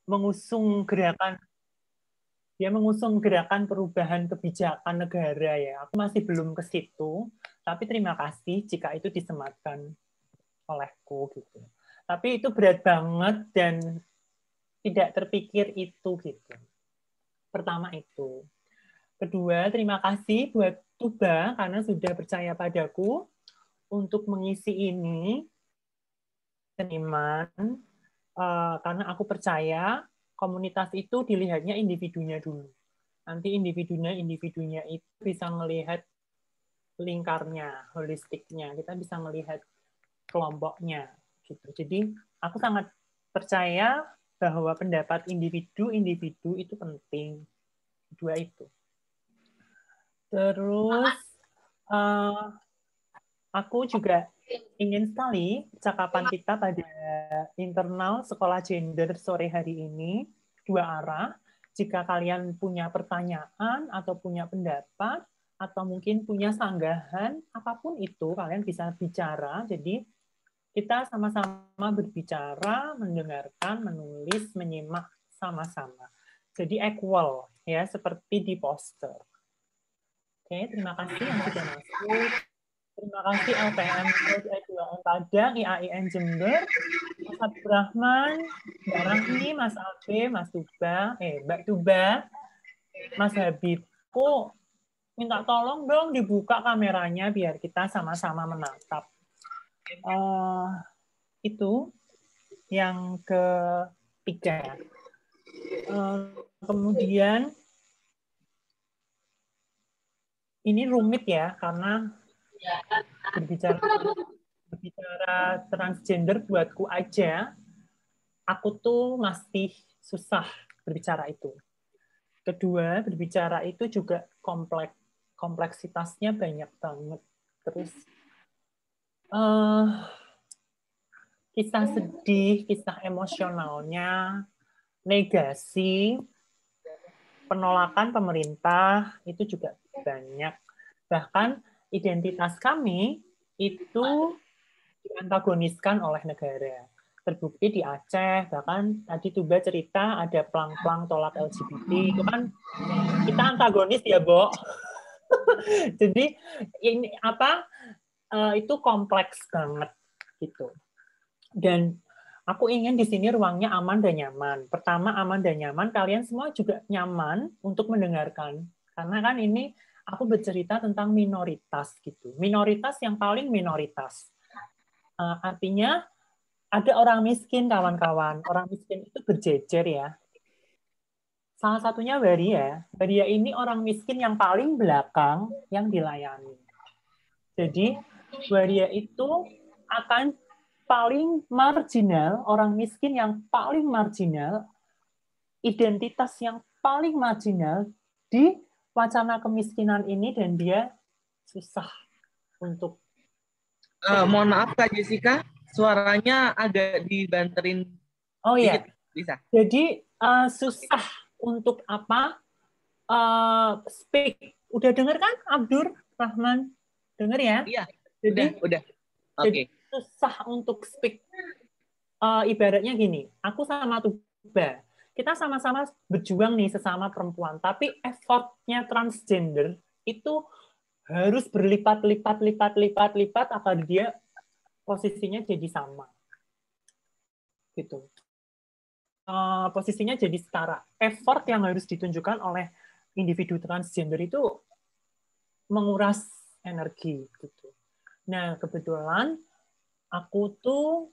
mengusung gerakan perubahan kebijakan negara ya. Aku masih belum ke situ, tapi terima kasih jika itu disematkan olehku gitu. Tapi itu berat banget dan tidak terpikir itu gitu. Pertama itu. Kedua, terima kasih buat Tuba karena sudah percaya padaku untuk mengisi ini seniman. Karena aku percaya komunitas itu dilihatnya individunya dulu. Nanti individunya itu bisa melihat lingkarnya, holistiknya. Kita bisa melihat kelompoknya gitu. Jadi aku sangat percaya bahwa pendapat individu itu penting. Dua itu. Terus aku juga ingin sekali percakapan kita pada internal sekolah gender sore hari ini dua arah. Jika kalian punya pertanyaan atau punya pendapat atau mungkin punya sanggahan, apapun itu kalian bisa bicara. Jadi kita sama-sama berbicara, mendengarkan, menulis, menyimak sama-sama. Jadi equal ya, seperti di poster. Oke, terima kasih yang sudah masuk. Terima kasih LPM LPM Padang, IAIN Jember, Mas Abdurrahman, Mbak Rahmi, Mas Abe, Mas Tuba, Mbak Tuba, Mas Habib. Aku minta tolong dong dibuka kameranya biar kita sama-sama menatap. Itu yang ketiga. Kemudian ini rumit ya karena berbicara transgender buatku aja, aku tuh masih susah berbicara itu. Kedua, berbicara itu juga kompleksitasnya banyak banget. Terus kisah sedih, kisah emosionalnya, negasi, penolakan pemerintah itu juga banyak. Bahkan identitas kami itu diantagoniskan oleh negara. Terbukti di Aceh, bahkan tadi Tuba cerita ada pelang-pelang tolak LGBT, itu kan kita antagonis ya, Bo. Jadi ini itu kompleks banget gitu. Dan aku ingin di sini ruangnya aman dan nyaman. Pertama, aman dan nyaman, kalian semua juga nyaman untuk mendengarkan. Karena kan ini aku bercerita tentang minoritas gitu. Minoritas yang paling minoritas. Artinya ada orang miskin, kawan-kawan. Orang miskin itu berjejer ya. Salah satunya Waria. Waria ini orang miskin yang paling belakang yang dilayani. Jadi Waria itu akan paling marginal, orang miskin yang paling marginal, identitas yang paling marginal di wacana kemiskinan ini, dan dia susah untuk mohon maaf Kak Jessica, suaranya agak dibanterin ya. Bisa. Jadi susah untuk speak. Udah denger kan Abdur Rahman? Denger ya? Iya. Jadi udah. Jadi susah untuk speak. Ibaratnya gini, aku sama Tuba, kita sama-sama berjuang nih sesama perempuan, tapi effortnya transgender itu harus berlipat-lipat agar dia posisinya jadi sama. Gitu. Posisinya jadi setara. Effort yang harus ditunjukkan oleh individu transgender itu menguras energi gitu. Nah, kebetulan aku tuh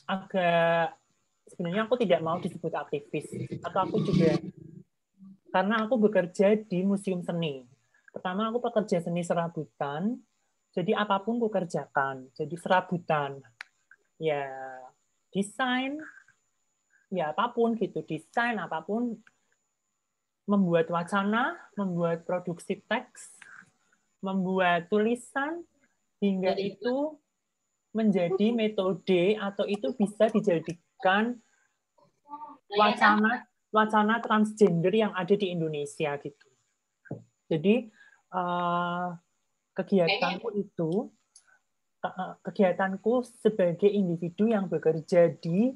agak, sebenarnya aku tidak mau disebut aktivis, atau aku juga, karena aku bekerja di museum seni. Pertama, aku pekerja seni serabutan, jadi apapun aku kerjakan. Jadi serabutan, ya desain, ya apapun gitu, desain apapun, membuat wacana, membuat produksi teks, membuat tulisan, hingga itu menjadi metode atau itu bisa dijadikan wacana transgender yang ada di Indonesia gitu. Jadi kegiatanku sebagai individu yang bekerja di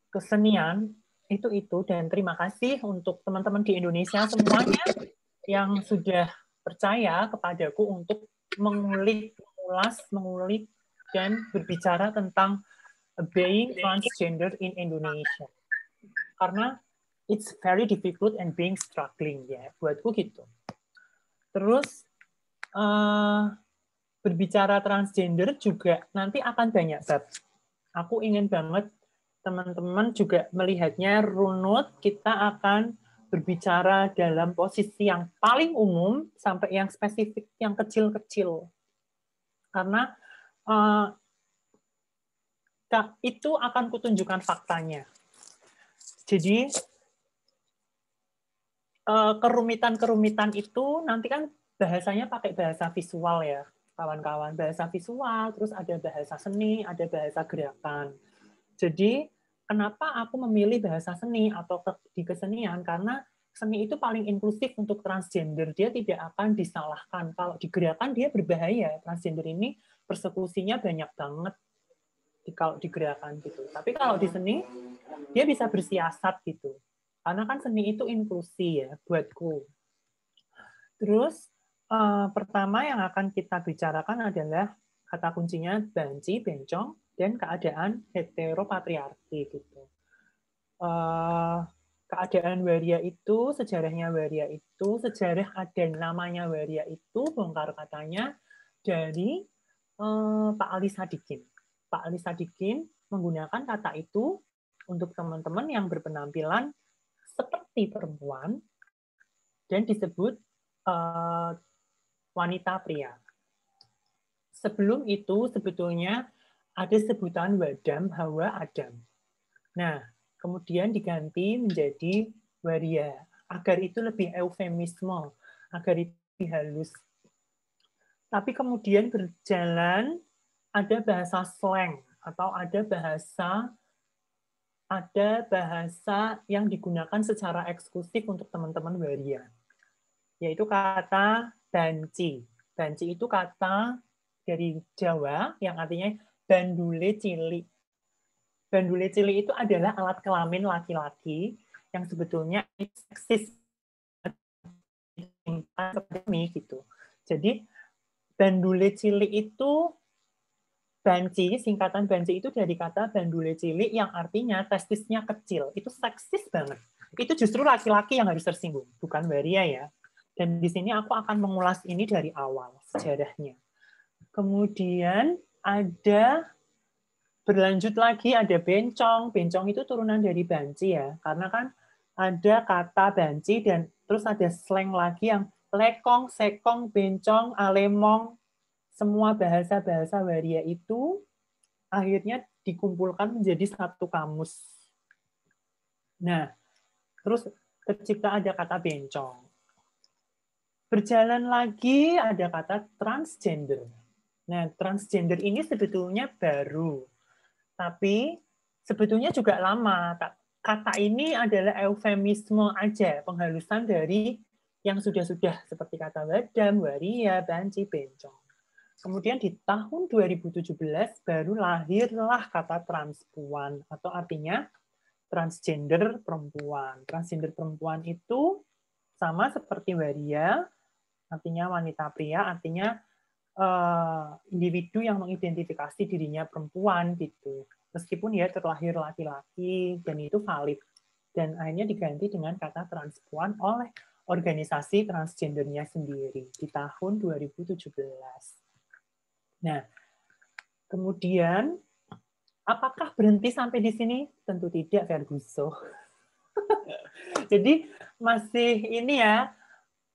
kesenian itu dan terima kasih untuk teman-teman di Indonesia semuanya yang sudah percaya kepadaku untuk mengulik, dan berbicara tentang being transgender in Indonesia. Karena it's very difficult and being struggling ya, buatku gitu. Terus berbicara transgender juga nanti akan banyak bab. Aku ingin banget teman-teman juga melihatnya runut, kita akan berbicara dalam posisi yang paling umum sampai yang spesifik, yang kecil-kecil. Karena itu akan kutunjukkan faktanya. Jadi kerumitan-kerumitan itu nanti kan bahasanya pakai bahasa visual ya, kawan-kawan. Bahasa visual, terus ada bahasa seni, ada bahasa gerakan. Jadi kenapa aku memilih bahasa seni atau di kesenian? Karena seni itu paling inklusif untuk transgender. Dia tidak akan disalahkan. Kalau di gerakan dia berbahaya. Transgender ini persekusinya banyak banget kalau di gerakan gitu. Tapi kalau di seni dia bisa bersiasat gitu. Karena kan seni itu inklusi ya buatku. Terus pertama yang akan kita bicarakan adalah kata kuncinya banci, bencong, dan keadaan heteropatriarki gitu. Keadaan waria itu, sejarahnya waria itu, sejarah ada namanya waria itu, bongkar katanya dari Pak Ali Sadikin. Pak Ali Sadikin menggunakan kata itu untuk teman-teman yang berpenampilan seperti perempuan dan disebut wanita pria. Sebelum itu sebetulnya ada sebutan Wadam, Hawa, Adam. Nah, kemudian diganti menjadi waria, agar itu lebih eufemisme, agar itu lebih halus. Tapi kemudian berjalan ada bahasa slang atau ada bahasa yang digunakan secara eksklusif untuk teman-teman waria, yaitu kata banci. Banci itu kata dari Jawa yang artinya bandule cilik. Bandule cilik itu adalah alat kelamin laki-laki yang sebetulnya seksis gitu. Jadi bandule cilik itu banci, singkatan banci itu dari kata bandule cilik yang artinya testisnya kecil. Itu seksis banget. Itu justru laki-laki yang harus tersinggung, bukan waria ya. Dan di sini aku akan mengulas ini dari awal sejarahnya. Kemudian ada berlanjut lagi ada bencong. Bencong itu turunan dari banci ya. Karena kan ada kata banci dan terus ada slang lagi yang lekong, sekong, bencong, alemong. Semua bahasa-bahasa waria itu akhirnya dikumpulkan menjadi satu kamus. Nah, terus tercipta ada kata bencong. Berjalan lagi ada kata transgender. Nah, transgender ini sebetulnya baru. Tapi sebetulnya juga lama. Kata ini adalah eufemisme aja, penghalusan dari yang sudah-sudah seperti kata wadam, waria, banci, bencong. Kemudian di tahun 2017 baru lahirlah kata transpuan atau artinya transgender perempuan. Transgender perempuan itu sama seperti waria, artinya wanita pria, artinya individu yang mengidentifikasi dirinya perempuan gitu. Meskipun dia terlahir laki-laki dan itu valid. Dan akhirnya diganti dengan kata transpuan oleh organisasi transgendernya sendiri di tahun 2017. Nah, kemudian apakah berhenti sampai di sini? Tentu tidak, Ferguson. Jadi masih ini ya,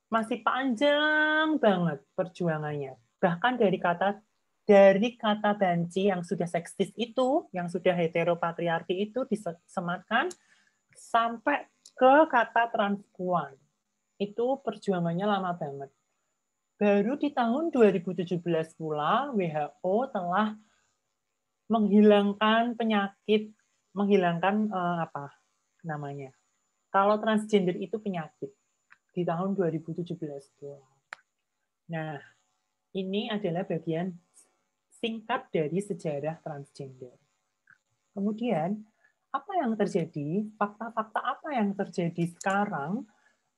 masih panjang banget perjuangannya. Bahkan dari kata banci yang sudah seksis itu, yang sudah heteropatriarki itu disematkan sampai ke kata transpuan. Itu perjuangannya lama banget. Baru di tahun 2017 pula WHO telah menghilangkan penyakit, menghilangkan apa namanya? Kalau transgender itu penyakit di tahun 2017 pula. Nah, ini adalah bagian singkat dari sejarah transgender. Kemudian apa yang terjadi, fakta-fakta apa yang terjadi sekarang,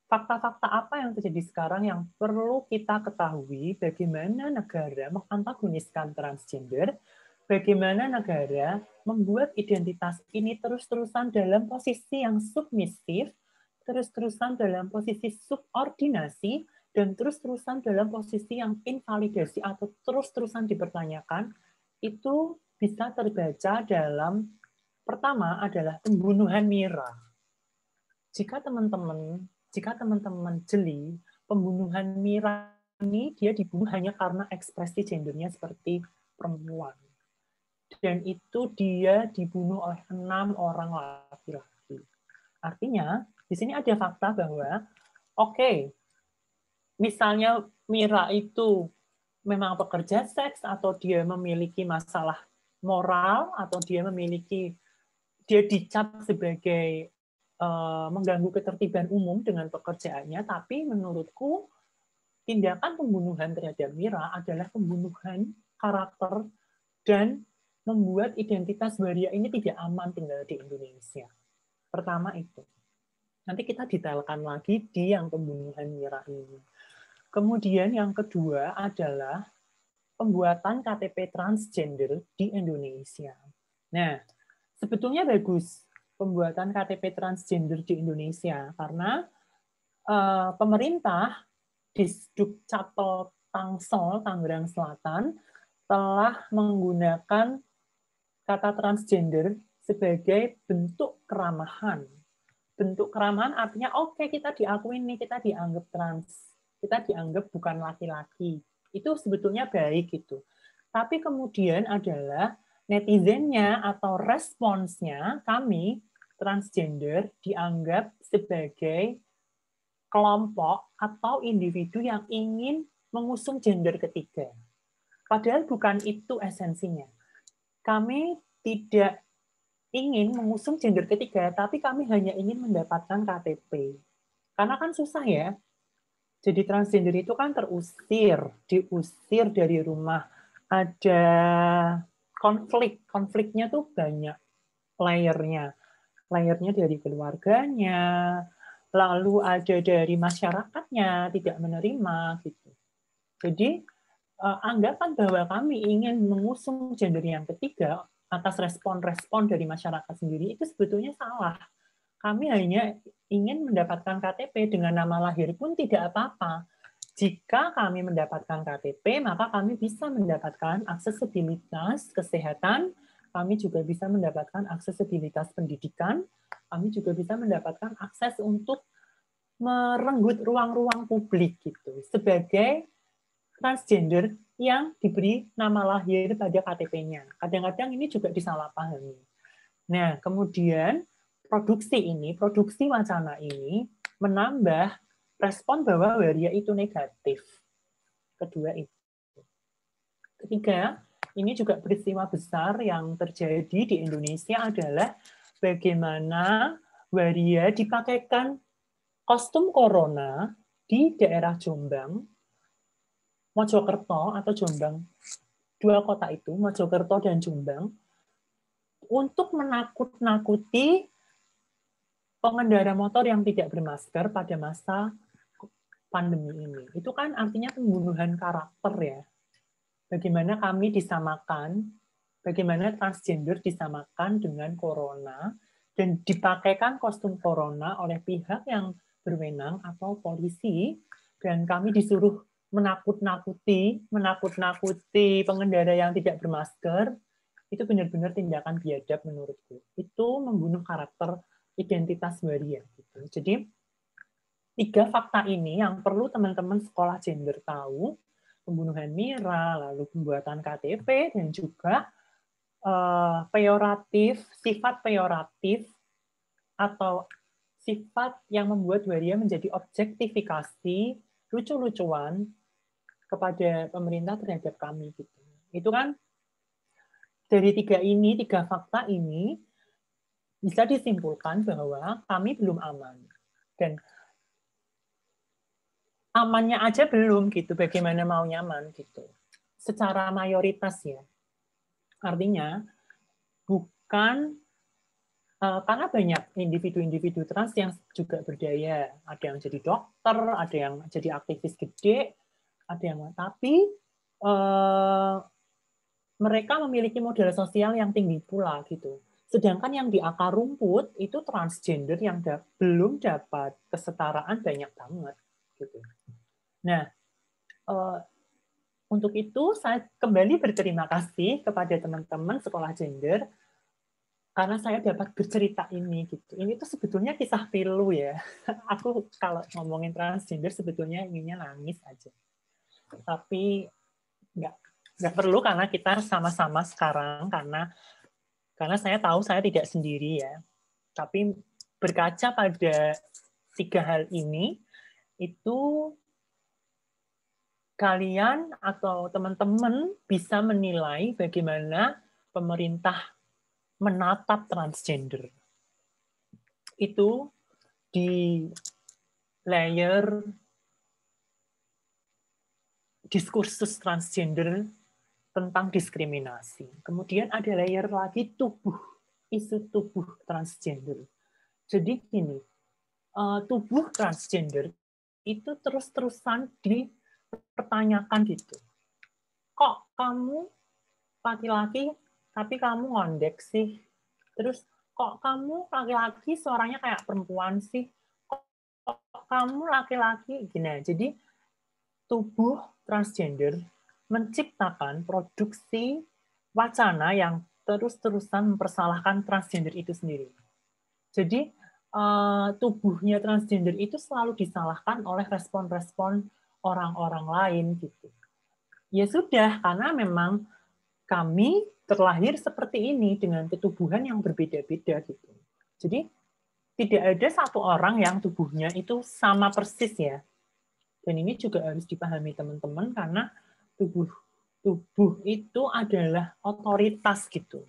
fakta-fakta apa yang terjadi sekarang yang perlu kita ketahui, bagaimana negara mengantagoniskan transgender, bagaimana negara membuat identitas ini terus-terusan dalam posisi yang submisif, terus-terusan dalam posisi subordinasi, dan terus-terusan dalam posisi yang invalidasi atau terus-terusan dipertanyakan, itu bisa terbaca dalam pertama adalah pembunuhan Mira. Jika teman-teman jeli, pembunuhan Mira ini dia dibunuh hanya karena ekspresi gendernya seperti perempuan. Dan itu dia dibunuh oleh 6 orang laki-laki. Artinya, di sini ada fakta bahwa, oke, misalnya Mira itu memang pekerja seks atau dia memiliki masalah moral atau dia dicap sebagai mengganggu ketertiban umum dengan pekerjaannya, tapi menurutku tindakan pembunuhan terhadap Mira adalah pembunuhan karakter dan membuat identitas waria ini tidak aman tinggal di Indonesia. Pertama itu. Nanti kita detailkan lagi di yang pembunuhan Mira ini. Kemudian yang kedua adalah pembuatan KTP transgender di Indonesia. Nah, sebetulnya bagus pembuatan KTP transgender di Indonesia karena pemerintah di Dukcapil Tangsel, Tangerang Selatan telah menggunakan kata transgender sebagai bentuk keramahan. Bentuk keramahan artinya oke, kita diakui nih, kita dianggap trans, kita dianggap bukan laki-laki. Itu sebetulnya baik gitu. Tapi kemudian adalah netizennya atau responsnya kami transgender dianggap sebagai kelompok atau individu yang ingin mengusung gender ketiga. Padahal bukan itu esensinya. Kami tidak ingin mengusung gender ketiga, tapi kami hanya ingin mendapatkan KTP. Karena kan susah ya. Jadi transgender itu kan diusir dari rumah. Ada konfliknya tuh banyak layernya. Layernya dari keluarganya, lalu ada dari masyarakatnya tidak menerima gitu. Jadi anggapan bahwa kami ingin mengusung gender yang ketiga atas respon-respon dari masyarakat sendiri itu sebetulnya salah. Kami hanya ingin mendapatkan KTP dengan nama lahir pun tidak apa-apa. Jika kami mendapatkan KTP, maka kami bisa mendapatkan aksesibilitas kesehatan, kami juga bisa mendapatkan aksesibilitas pendidikan, kami juga bisa mendapatkan akses untuk merenggut ruang-ruang publik gitu sebagai transgender yang diberi nama lahir pada KTP-nya. Kadang-kadang ini juga disalahpahami. Nah, kemudian produksi wacana ini menambah respon bahwa waria itu negatif. Kedua itu. Ketiga, ini juga peristiwa besar yang terjadi di Indonesia adalah bagaimana waria dipakaikan kostum corona di daerah Jombang, Mojokerto atau Jombang, dua kota itu, Mojokerto dan Jombang, untuk menakut-nakuti pengendara motor yang tidak bermasker pada masa pandemi ini. Itu kan artinya pembunuhan karakter ya. Bagaimana kami disamakan, bagaimana transgender disamakan dengan corona, dan dipakaikan kostum corona oleh pihak yang berwenang atau polisi, dan kami disuruh menakut-nakuti pengendara yang tidak bermasker, itu benar-benar tindakan biadab menurutku. Itu membunuh karakter identitas waria. Gitu. Jadi, 3 fakta ini yang perlu teman-teman sekolah gender tahu, pembunuhan Mira, lalu pembuatan KTP, dan juga sifat peyoratif atau sifat yang membuat waria menjadi objektifikasi, lucu-lucuan kepada pemerintah terhadap kami. Gitu. Itu kan dari 3 fakta ini, bisa disimpulkan bahwa kami belum aman. Dan amannya aja belum gitu, bagaimana mau nyaman gitu. Secara mayoritas ya. Artinya bukan Karena banyak individu-individu trans yang juga berdaya. Ada yang jadi dokter, ada yang jadi aktivis gede, ada yang tapi mereka memiliki modal sosial yang tinggi pula gitu. Sedangkan yang di akar rumput itu transgender yang belum dapat kesetaraan banyak banget gitu. Nah, untuk itu saya kembali berterima kasih kepada teman-teman sekolah gender karena saya dapat bercerita ini gitu. Ini tuh sebetulnya kisah pilu ya. Aku kalau ngomongin transgender sebetulnya inginnya nangis aja. Tapi nggak perlu karena kita sama-sama sekarang karena saya tahu saya tidak sendiri ya. Tapi berkaca pada 3 hal ini itu kalian atau teman-teman bisa menilai bagaimana pemerintah menatap transgender. Itu di layer diskursus transgender tentang diskriminasi. Kemudian ada layer lagi isu tubuh transgender. Jadi gini, tubuh transgender itu terus-terusan dipertanyakan gitu. Kok kamu laki-laki tapi kamu ngondek sih? Terus kok kamu laki-laki suaranya kayak perempuan sih? Kok kamu laki-laki gini. Jadi tubuh transgender menciptakan produksi wacana yang terus-terusan mempersalahkan transgender itu sendiri. Jadi tubuhnya transgender itu selalu disalahkan oleh respon-respon orang-orang lain gitu. Ya sudah, karena memang kami terlahir seperti ini dengan ketubuhan yang berbeda-beda gitu. Jadi tidak ada satu orang yang tubuhnya itu sama persis ya. Dan ini juga harus dipahami teman-teman karena tubuh itu adalah otoritas gitu.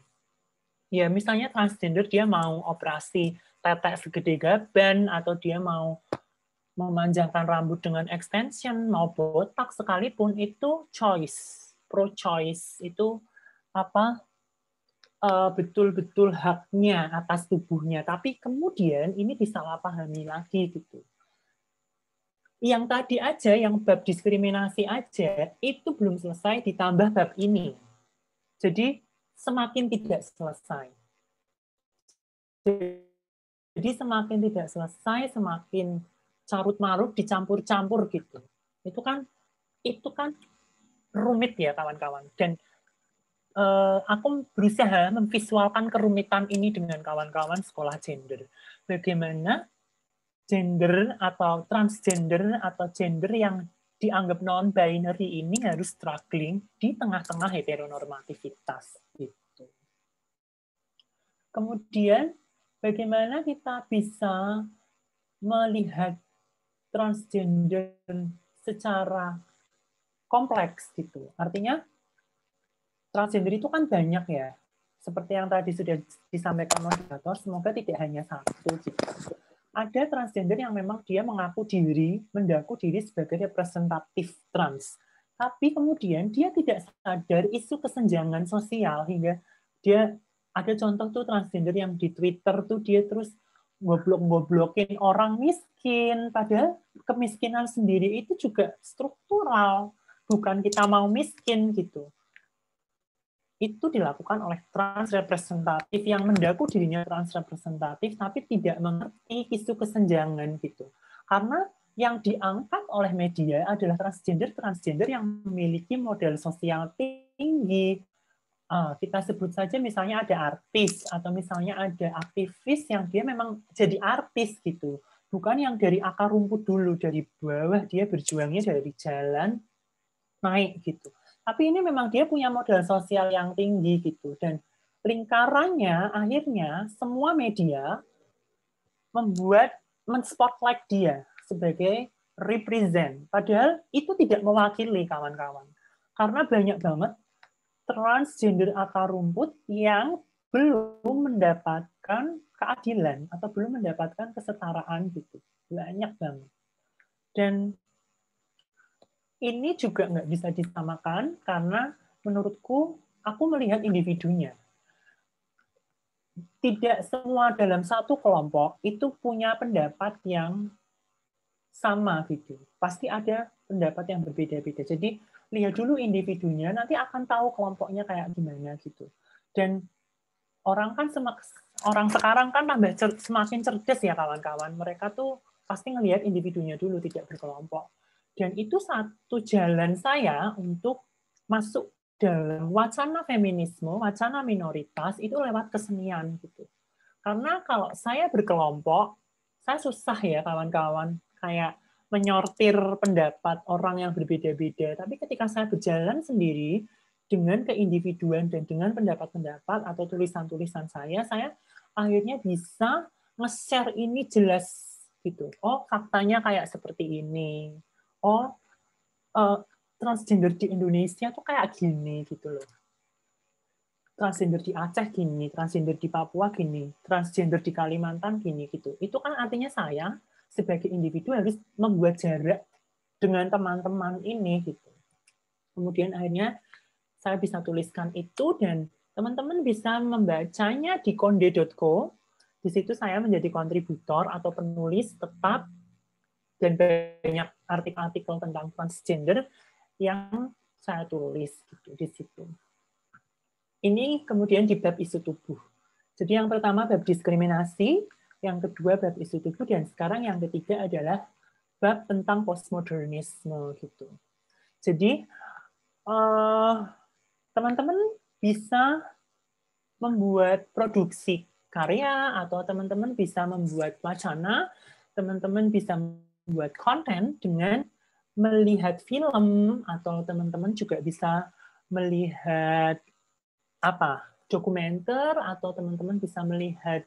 Ya misalnya transgender dia mau operasi tetek segede gaban atau dia mau memanjangkan rambut dengan extension, mau botak sekalipun itu choice, pro choice itu apa betul-betul haknya atas tubuhnya. Tapi kemudian ini disalahpahami lagi gitu. Yang tadi aja, yang bab diskriminasi aja, itu belum selesai ditambah bab ini. Jadi semakin tidak selesai. Jadi semakin tidak selesai, semakin carut-marut, dicampur-campur gitu. Itu kan rumit ya kawan-kawan. Dan aku berusaha memvisualkan kerumitan ini dengan kawan-kawan sekolah gender. Bagaimana gender atau transgender atau gender yang dianggap non-binary ini harus struggling di tengah-tengah heteronormativitas. Gitu. Kemudian, bagaimana kita bisa melihat transgender secara kompleks gitu. Artinya, transgender itu kan banyak ya. Seperti yang tadi sudah disampaikan moderator, semoga tidak hanya satu gitu. Ada transgender yang memang dia mendaku diri sebagai representatif trans. Tapi kemudian dia tidak sadar isu kesenjangan sosial hingga dia ada contoh tuh transgender yang di Twitter tuh dia terus goblok-goblokin orang miskin, padahal kemiskinan sendiri itu juga struktural, bukan kita mau miskin gitu. Itu dilakukan oleh trans representatif yang mendaku dirinya trans representatif tapi tidak mengerti isu kesenjangan gitu. Karena yang diangkat oleh media adalah transgender yang memiliki modal sosial tinggi. Kita sebut saja misalnya ada artis atau misalnya ada aktivis yang dia memang jadi artis gitu. Bukan yang dari akar rumput dulu, dari bawah dia berjuangnya dari jalan naik gitu. Tapi ini memang dia punya modal sosial yang tinggi gitu dan lingkarannya akhirnya semua media men-spotlight dia sebagai represent. Padahal itu tidak mewakili kawan-kawan. Karena banyak banget transgender akar rumput yang belum mendapatkan keadilan atau belum mendapatkan kesetaraan gitu. Banyak banget. Dan ini juga nggak bisa disamakan karena menurutku aku melihat individunya. tidak semua dalam satu kelompok itu punya pendapat yang sama gitu. Pasti ada pendapat yang berbeda-beda. Jadi lihat dulu individunya, nanti akan tahu kelompoknya kayak gimana gitu. Dan orang kan orang sekarang kan tambah semakin cerdas ya kawan-kawan. Mereka tuh pasti ngelihat individunya dulu, tidak berkelompok. Dan itu satu jalan saya untuk masuk dalam wacana feminisme, wacana minoritas itu lewat kesenian gitu. Karena kalau saya berkelompok, saya susah ya kawan-kawan kayak menyortir pendapat orang yang berbeda-beda. Tapi ketika saya berjalan sendiri dengan keindividuan dan dengan pendapat-pendapat atau tulisan-tulisan saya akhirnya bisa nge-share ini jelas gitu. Oh, faktanya kayak seperti ini. Oh, transgender di Indonesia tuh kayak gini gitu loh. Transgender di Aceh gini, transgender di Papua gini, transgender di Kalimantan gini gitu. Itu kan artinya saya sebagai individu harus membuat jarak dengan teman-teman ini gitu. Kemudian akhirnya saya bisa tuliskan itu dan teman-teman bisa membacanya di konde.co. Di situ saya menjadi kontributor atau penulis tetap dan banyak artikel-artikel tentang transgender yang saya tulis gitu di situ. Ini kemudian di bab isu tubuh. Jadi yang pertama bab diskriminasi, yang kedua bab isu tubuh, dan sekarang yang ketiga adalah bab tentang postmodernisme gitu. Jadi teman-teman bisa membuat produksi karya atau teman-teman bisa membuat wacana, teman-teman bisa membuat konten dengan melihat film atau teman-teman juga bisa melihat dokumenter atau teman-teman bisa melihat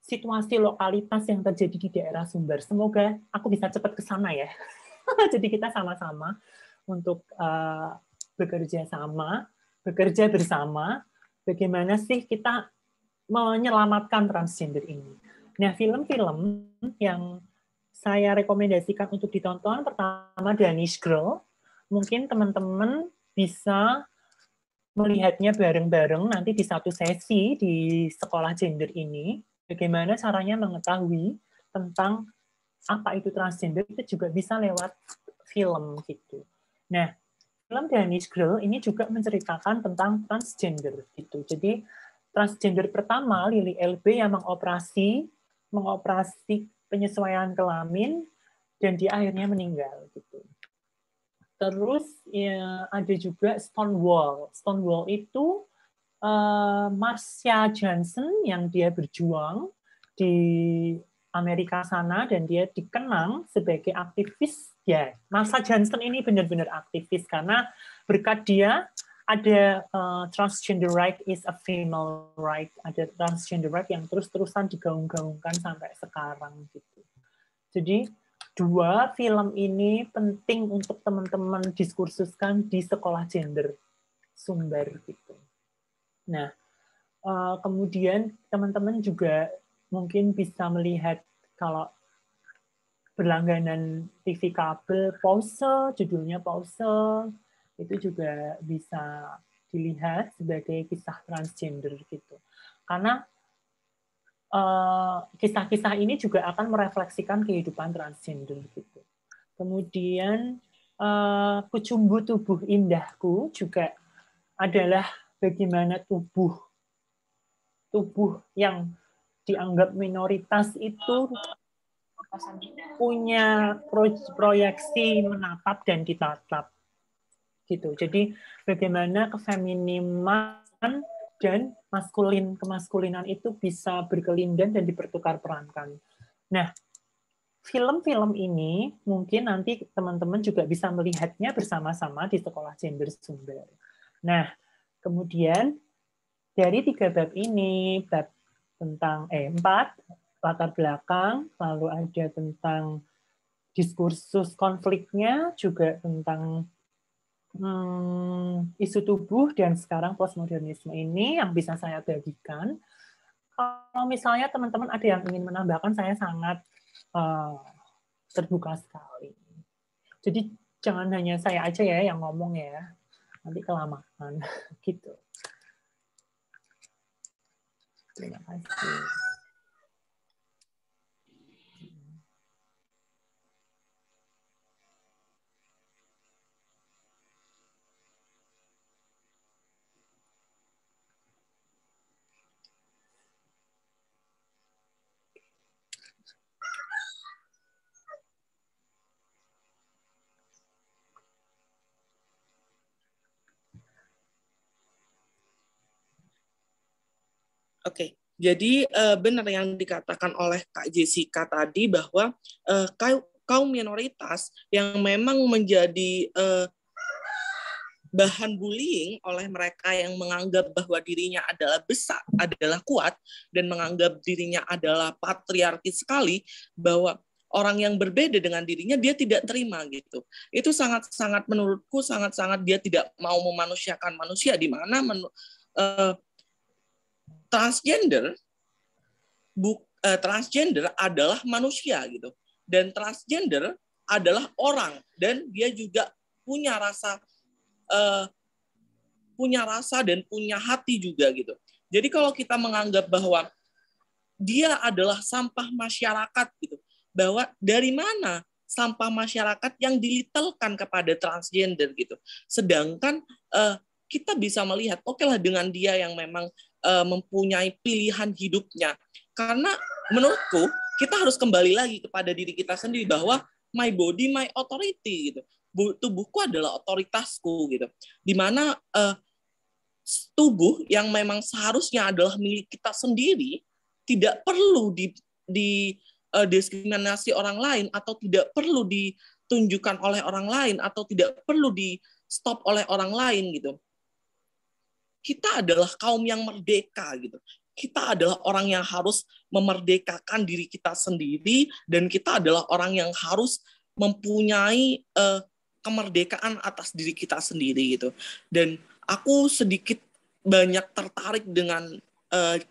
situasi lokalitas yang terjadi di daerah sumber. Semoga aku bisa cepat ke sana ya. Jadi kita sama-sama untuk bekerja bersama, bagaimana sih kita menyelamatkan transgender ini. Nah, film-film yang saya rekomendasikan untuk ditonton, pertama Danish Girl. Mungkin teman-teman bisa melihatnya bareng-bareng nanti di satu sesi di sekolah gender ini. Bagaimana caranya mengetahui tentang apa itu transgender itu juga bisa lewat film gitu. Nah, film Danish Girl ini juga menceritakan tentang transgender gitu. Jadi transgender pertama Lily LB yang mengoperasi penyesuaian kelamin dan dia akhirnya meninggal gitu. Terus ya, ada juga Stonewall. Stonewall itu Marcia Johnson yang dia berjuang di Amerika sana dan dia dikenang sebagai aktivis. Ya, Marcia Johnson ini benar-benar aktivis karena berkat dia ada transgender right is a female right, ada transgender right yang terus-terusan digaung-gaungkan sampai sekarang gitu. Jadi dua film ini penting untuk teman-teman diskursuskan di sekolah gender sumber gitu. Nah, kemudian teman-teman juga mungkin bisa melihat kalau berlangganan TV kabel Pause, judulnya Pause, itu juga bisa dilihat sebagai kisah transgender gitu. Karena kisah-kisah ini juga akan merefleksikan kehidupan transgender gitu. Kemudian Kucumbu Tubuh Indahku juga adalah bagaimana tubuh yang dianggap minoritas itu punya proyeksi menatap dan ditatap gitu. Jadi bagaimana kefeminiman dan kemaskulinan itu bisa berkelindan dan dipertukar perankan. Nah, film-film ini mungkin nanti teman-teman juga bisa melihatnya bersama-sama di sekolah gender sumber. Nah, kemudian dari 3 bab ini, bab tentang 4 latar belakang, lalu ada tentang diskursus konfliknya, juga tentang isu tubuh, dan sekarang postmodernisme ini yang bisa saya bagikan. Kalau misalnya teman-teman ada yang ingin menambahkan, saya sangat terbuka sekali. Jadi jangan hanya saya aja ya yang ngomong ya, nanti kelamaan gitu. Terima kasih. Oke, jadi benar yang dikatakan oleh Kak Jessica tadi bahwa kaum minoritas yang memang menjadi bahan bullying oleh mereka yang menganggap bahwa dirinya adalah besar, adalah kuat, dan menganggap dirinya adalah patriarki sekali, bahwa orang yang berbeda dengan dirinya dia tidak terima gitu. Itu sangat-sangat menurutku sangat-sangat dia tidak mau memanusiakan manusia, di mana transgender transgender adalah manusia gitu, dan transgender adalah orang, dan dia juga punya rasa dan punya hati juga gitu. Jadi kalau kita menganggap bahwa dia adalah sampah masyarakat gitu, bahwa dari mana sampah masyarakat yang dilitelkan kepada transgender gitu, sedangkan kita bisa melihat oke lah dengan dia yang memang mempunyai pilihan hidupnya, karena menurutku kita harus kembali lagi kepada diri kita sendiri bahwa my body my authority gitu, tubuhku adalah otoritasku gitu, dimana tubuh yang memang seharusnya adalah milik kita sendiri tidak perlu diskriminasi orang lain, atau tidak perlu ditunjukkan oleh orang lain, atau tidak perlu di stop oleh orang lain gitu. Kita adalah kaum yang merdeka gitu. Kita adalah orang yang harus memerdekakan diri kita sendiri, dan kita adalah orang yang harus mempunyai kemerdekaan atas diri kita sendiri gitu. Dan aku sedikit banyak tertarik dengan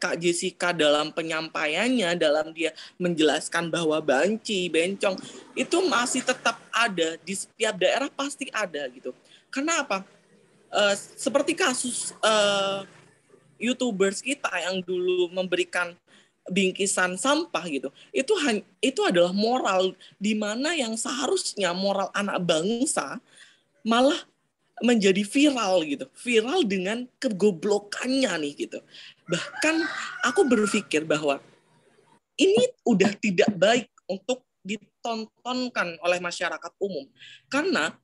Kak Jessica dalam penyampaiannya, dalam dia menjelaskan bahwa banci, bencong itu masih tetap ada di setiap daerah, pasti ada gitu. Kenapa? Seperti kasus YouTubers kita yang dulu memberikan bingkisan sampah gitu, itu adalah moral di mana yang seharusnya moral anak bangsa malah menjadi viral gitu, viral dengan kegoblokannya nih gitu. Bahkan aku berpikir bahwa ini udah tidak baik untuk ditontonkan oleh masyarakat umum, karena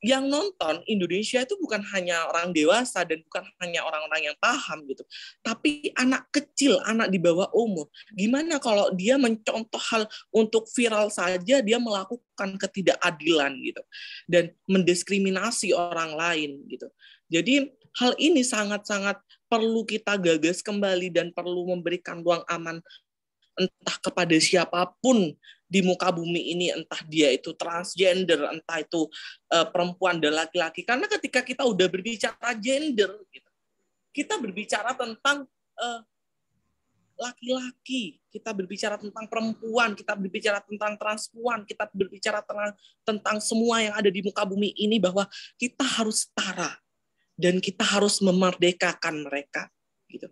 yang nonton Indonesia itu bukan hanya orang dewasa dan bukan hanya orang-orang yang paham gitu, tapi anak kecil, anak di bawah umur. Gimana kalau dia mencontoh hal untuk viral saja, dia melakukan ketidakadilan gitu dan mendiskriminasi orang lain gitu. Jadi hal ini sangat-sangat perlu kita gagas kembali dan perlu memberikan ruang aman entah kepada siapapun di muka bumi ini, entah dia itu transgender, entah itu perempuan dan laki-laki. Karena ketika kita udah berbicara gender, kita berbicara tentang laki-laki, kita berbicara tentang perempuan, kita berbicara tentang transpuan, kita berbicara tentang semua yang ada di muka bumi ini, bahwa kita harus setara dan kita harus memerdekakan mereka gitu.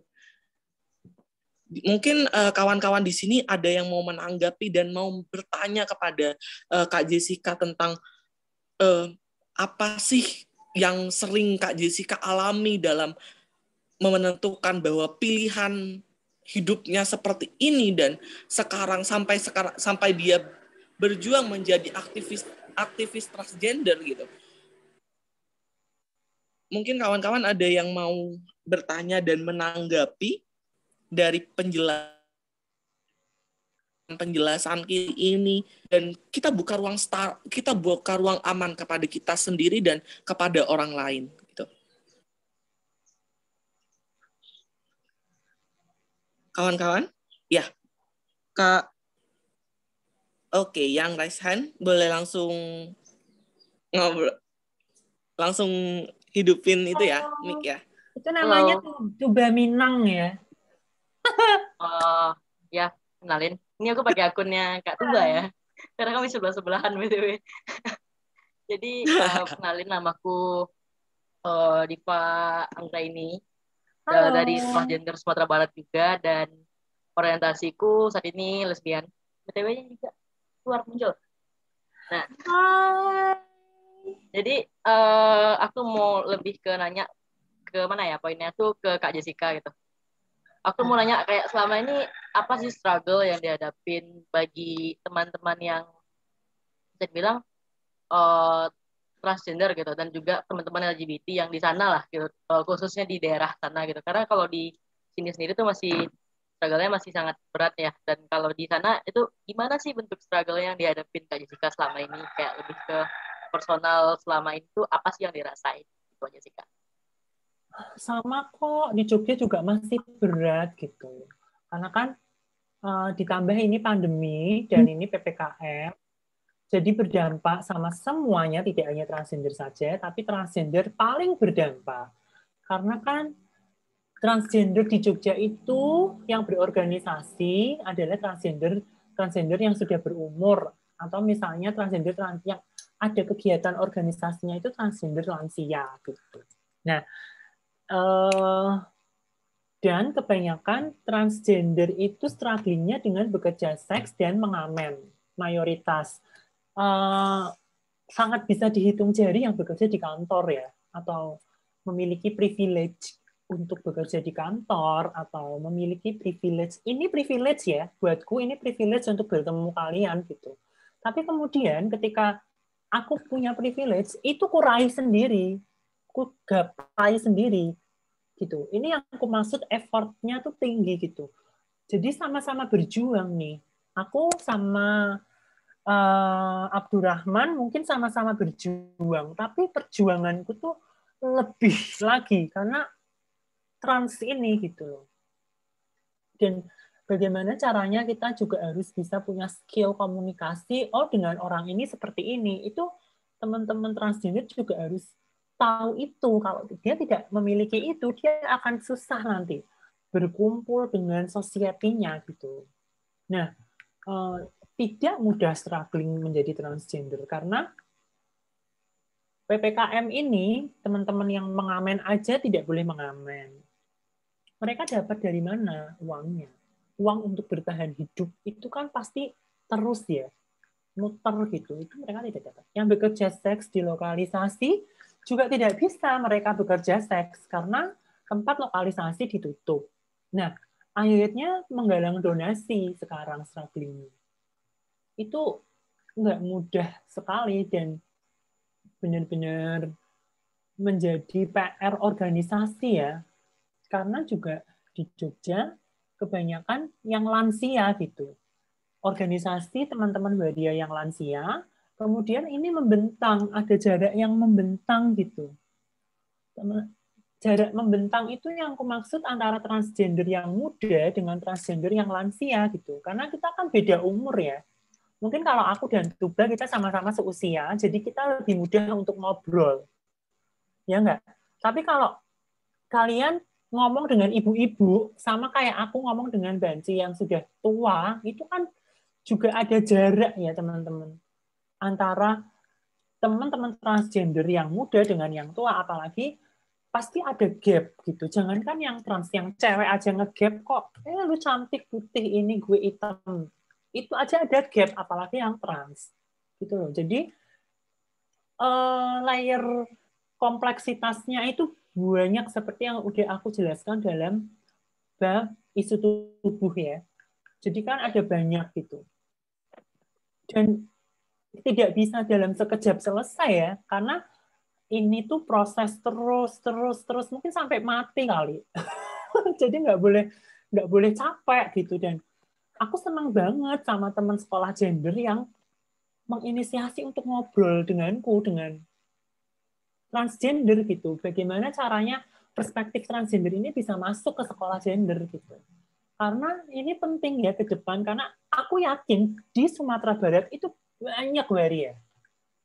Mungkin kawan-kawan di sini ada yang mau menanggapi dan mau bertanya kepada Kak Jessica tentang apa sih yang sering Kak Jessica alami dalam menentukan bahwa pilihan hidupnya seperti ini, dan sampai dia berjuang menjadi aktivis transgender gitu. Mungkin kawan-kawan ada yang mau bertanya dan menanggapi dari penjelasan ini, dan kita buka ruang aman kepada kita sendiri dan kepada orang lain gitu. Kawan-kawan, ya Kak. Oke, yang raise hand boleh langsung ngobrol, langsung hidupin itu ya, mic ya. Itu namanya Tuba Minang ya. Ya, kenalin. Ini aku pakai akunnya Kak Tuba ya. Karena kami sebelah-sebelahan BTW. Jadi kenalin, namaku Diva Anggraini. dari Halo. transgender Sumatera Barat juga, dan orientasiku saat ini lesbian. BTW-nya juga keluar muncul. Nah, Hai. jadi aku mau lebih ke nanya ke mana ya, poinnya tuh ke Kak Jessica gitu. Aku mau nanya kayak selama ini apa sih struggle yang dihadapin bagi teman-teman yang bisa dibilang eh, transgender gitu, dan juga teman-teman LGBT yang di sana lah gitu, khususnya di daerah sana gitu. Karena kalau di sini sendiri tuh masih struggle-nya masih sangat berat ya. Dan kalau di sana itu gimana sih bentuk struggle yang dihadapin Kak Jessica selama ini, kayak lebih ke personal selama itu apa sih yang dirasain gitu aja sih Kak. Sama kok, di Jogja juga masih berat gitu. Karena kan ditambah ini pandemi dan ini PPKM, jadi berdampak sama semuanya, tidak hanya transgender saja, tapi transgender paling berdampak. Karena kan transgender di Jogja itu yang berorganisasi adalah transgender yang sudah berumur, atau misalnya transgender yang ada kegiatan organisasinya itu transgender lansia gitu. Nah, dan kebanyakan transgender itu strugglingnya dengan bekerja seks dan mengamen, mayoritas. Sangat bisa dihitung jari yang bekerja di kantor ya, atau memiliki privilege untuk bekerja di kantor, atau memiliki privilege. Ini privilege ya, buatku ini privilege untuk bertemu kalian gitu. Tapi kemudian ketika aku punya privilege, itu ku raih sendiri, ku gapai sendiri gitu. Ini yang aku maksud effortnya tuh tinggi gitu. Jadi sama-sama berjuang nih. Aku sama Abdurrahman mungkin sama-sama berjuang, tapi perjuanganku tuh lebih lagi karena trans ini gitu loh. Dan bagaimana caranya kita juga harus bisa punya skill komunikasi. Oh, dengan orang ini seperti ini. Itu teman-teman transgender juga harus tahu itu. Kalau dia tidak memiliki itu, dia akan susah nanti berkumpul dengan society-nya gitu. Nah, tidak mudah struggling menjadi transgender karena PPKM ini teman-teman yang mengamen aja tidak boleh mengamen. Mereka dapat dari mana uangnya? Uang untuk bertahan hidup itu kan pasti terus ya, muter gitu. Itu mereka tidak dapat. Yang bekerja seks di lokalisasi juga tidak bisa mereka bekerja seks karena tempat lokalisasi ditutup. Nah, akhirnya menggalang donasi sekarang struggling. Itu nggak mudah sekali dan benar-benar menjadi PR organisasi ya. Karena juga di Jogja kebanyakan yang lansia gitu. Organisasi teman-teman waria yang lansia, kemudian ini membentang, ada jarak yang membentang gitu. Jarak membentang itu yang aku maksud antara transgender yang muda dengan transgender yang lansia gitu. Karena kita kan beda umur ya. Mungkin kalau aku dan Tuba kita sama-sama seusia, jadi kita lebih mudah untuk ngobrol. Ya enggak? Tapi kalau kalian ngomong dengan ibu-ibu, sama kayak aku ngomong dengan Banci yang sudah tua, itu kan juga ada jarak ya teman-teman. Antara teman-teman transgender yang muda dengan yang tua, apalagi pasti ada gap gitu. Jangankan yang trans, yang cewek aja ngegap kok. Lu cantik putih ini gue hitam. Itu aja ada gap, apalagi yang trans. Gitu loh. Jadi layer kompleksitasnya itu banyak seperti yang udah aku jelaskan dalam bab isu tubuh ya. Jadi kan ada banyak gitu. Dan tidak bisa dalam sekejap selesai ya, karena ini tuh proses terus mungkin sampai mati kali. Jadi nggak boleh capek gitu. Dan aku senang banget sama teman sekolah gender yang menginisiasi untuk ngobrol denganku dengan transgender gitu. Bagaimana caranya perspektif transgender ini bisa masuk ke sekolah gender gitu. Karena ini penting ya ke depan, karena aku yakin di Sumatera Barat itu banyak waria.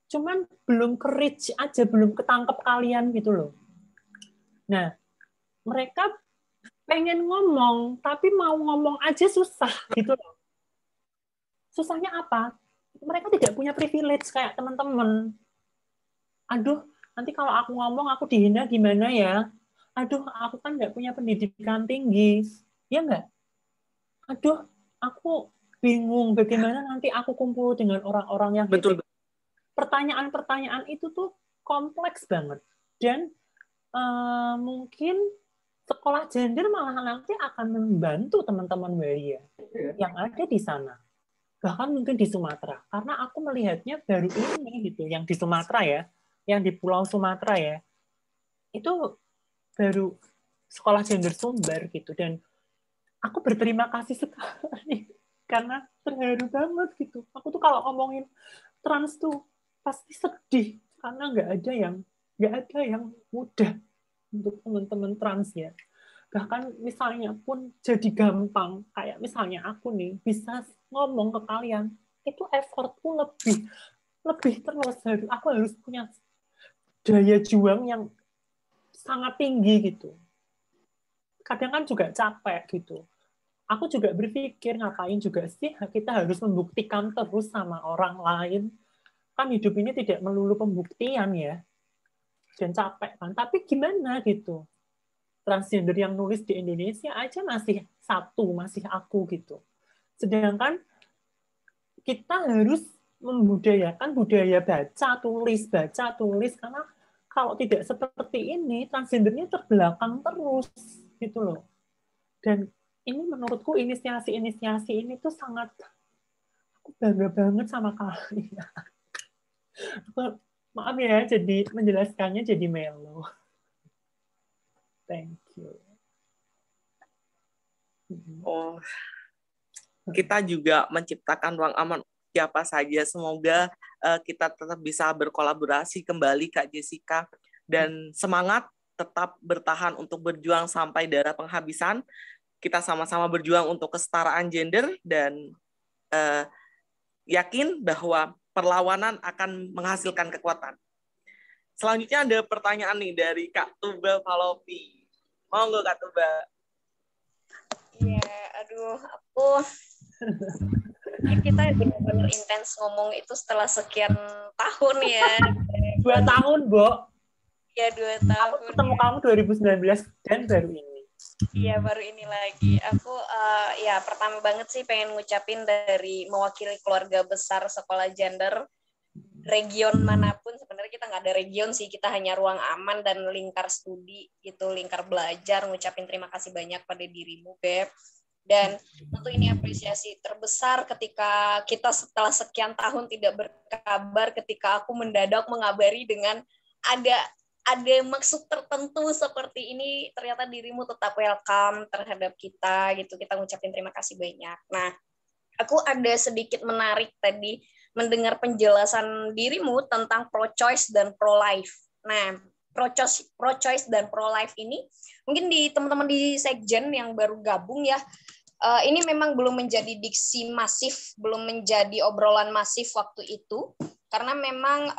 Cuman belum ke-reach aja, belum ketangkep kalian gitu loh. Nah, mereka pengen ngomong, tapi mau ngomong aja susah gitu loh. Susahnya apa? Mereka tidak punya privilege kayak teman-teman. Aduh, nanti kalau aku ngomong aku dihina gimana ya? aduh aku kan nggak punya pendidikan tinggi, ya nggak? Aduh, aku bingung bagaimana nanti aku kumpul dengan orang-orang yang Betul. Pertanyaan-pertanyaan itu tuh kompleks banget. Dan mungkin sekolah gender malah nanti akan membantu teman-teman waria yang ada di sana. Bahkan mungkin di Sumatera. Karena aku melihatnya baru ini gitu, yang di Sumatera ya, yang di Pulau Sumatera ya, itu baru sekolah gender Sumber gitu. Dan aku berterima kasih sekali karena terharu banget gitu. Aku tuh kalau ngomongin trans tuh pasti sedih karena nggak ada yang mudah untuk teman-teman trans ya. Bahkan misalnya pun jadi gampang, kayak misalnya aku nih bisa ngomong ke kalian, itu effortku lebih terus. Aku harus punya daya juang yang sangat tinggi gitu. Kadang kan juga capek gitu. Aku juga berpikir ngapain juga sih kita harus membuktikan terus sama orang lain. Kan hidup ini tidak melulu pembuktian ya. Dan capek kan. Tapi gimana gitu. Transgender yang nulis di Indonesia aja masih satu, masih aku gitu. Sedangkan kita harus membudayakan budaya baca, tulis, karena kalau tidak seperti ini, transgendernya terbelakang terus gitu loh. Dan ini menurutku inisiasi ini tuh sangat, aku bangga banget sama kalian. Maaf ya, jadi menjelaskannya jadi melo. Thank you. Oh, kita juga menciptakan ruang aman siapa saja. Semoga kita tetap bisa berkolaborasi kembali, Kak Jessica. Dan semangat tetap bertahan untuk berjuang sampai darah penghabisan. Kita sama-sama berjuang untuk kesetaraan gender dan yakin bahwa perlawanan akan menghasilkan kekuatan. Selanjutnya ada pertanyaan nih dari Kak Tuba Palopi. Mau nggak Kak Tuba? Iya, aduh, kita benar-benar intens ngomong itu setelah sekian tahun ya. 2 tahun, Bo. Iya, 2 tahun. Aku ketemu kamu 2019 dan baru ini. Iya, baru ini lagi. Aku ya pertama banget sih pengen ngucapin dari mewakili keluarga besar sekolah gender region manapun. Sebenarnya kita nggak ada region sih, kita hanya ruang aman dan lingkar studi gitu, lingkar belajar. Ngucapin terima kasih banyak pada dirimu, Beb. Dan tentu ini apresiasi terbesar ketika kita setelah sekian tahun tidak berkabar, ketika aku mendadak mengabari dengan ada maksud tertentu seperti ini, ternyata dirimu tetap welcome terhadap kita gitu. Kita ngucapin terima kasih banyak. Nah, aku ada sedikit menarik tadi mendengar penjelasan dirimu tentang pro-choice dan pro-life. Nah, pro-choice dan pro-life ini mungkin di teman-teman di Sekjen yang baru gabung ya, ini memang belum menjadi diksi masif, belum menjadi obrolan masif waktu itu, karena memang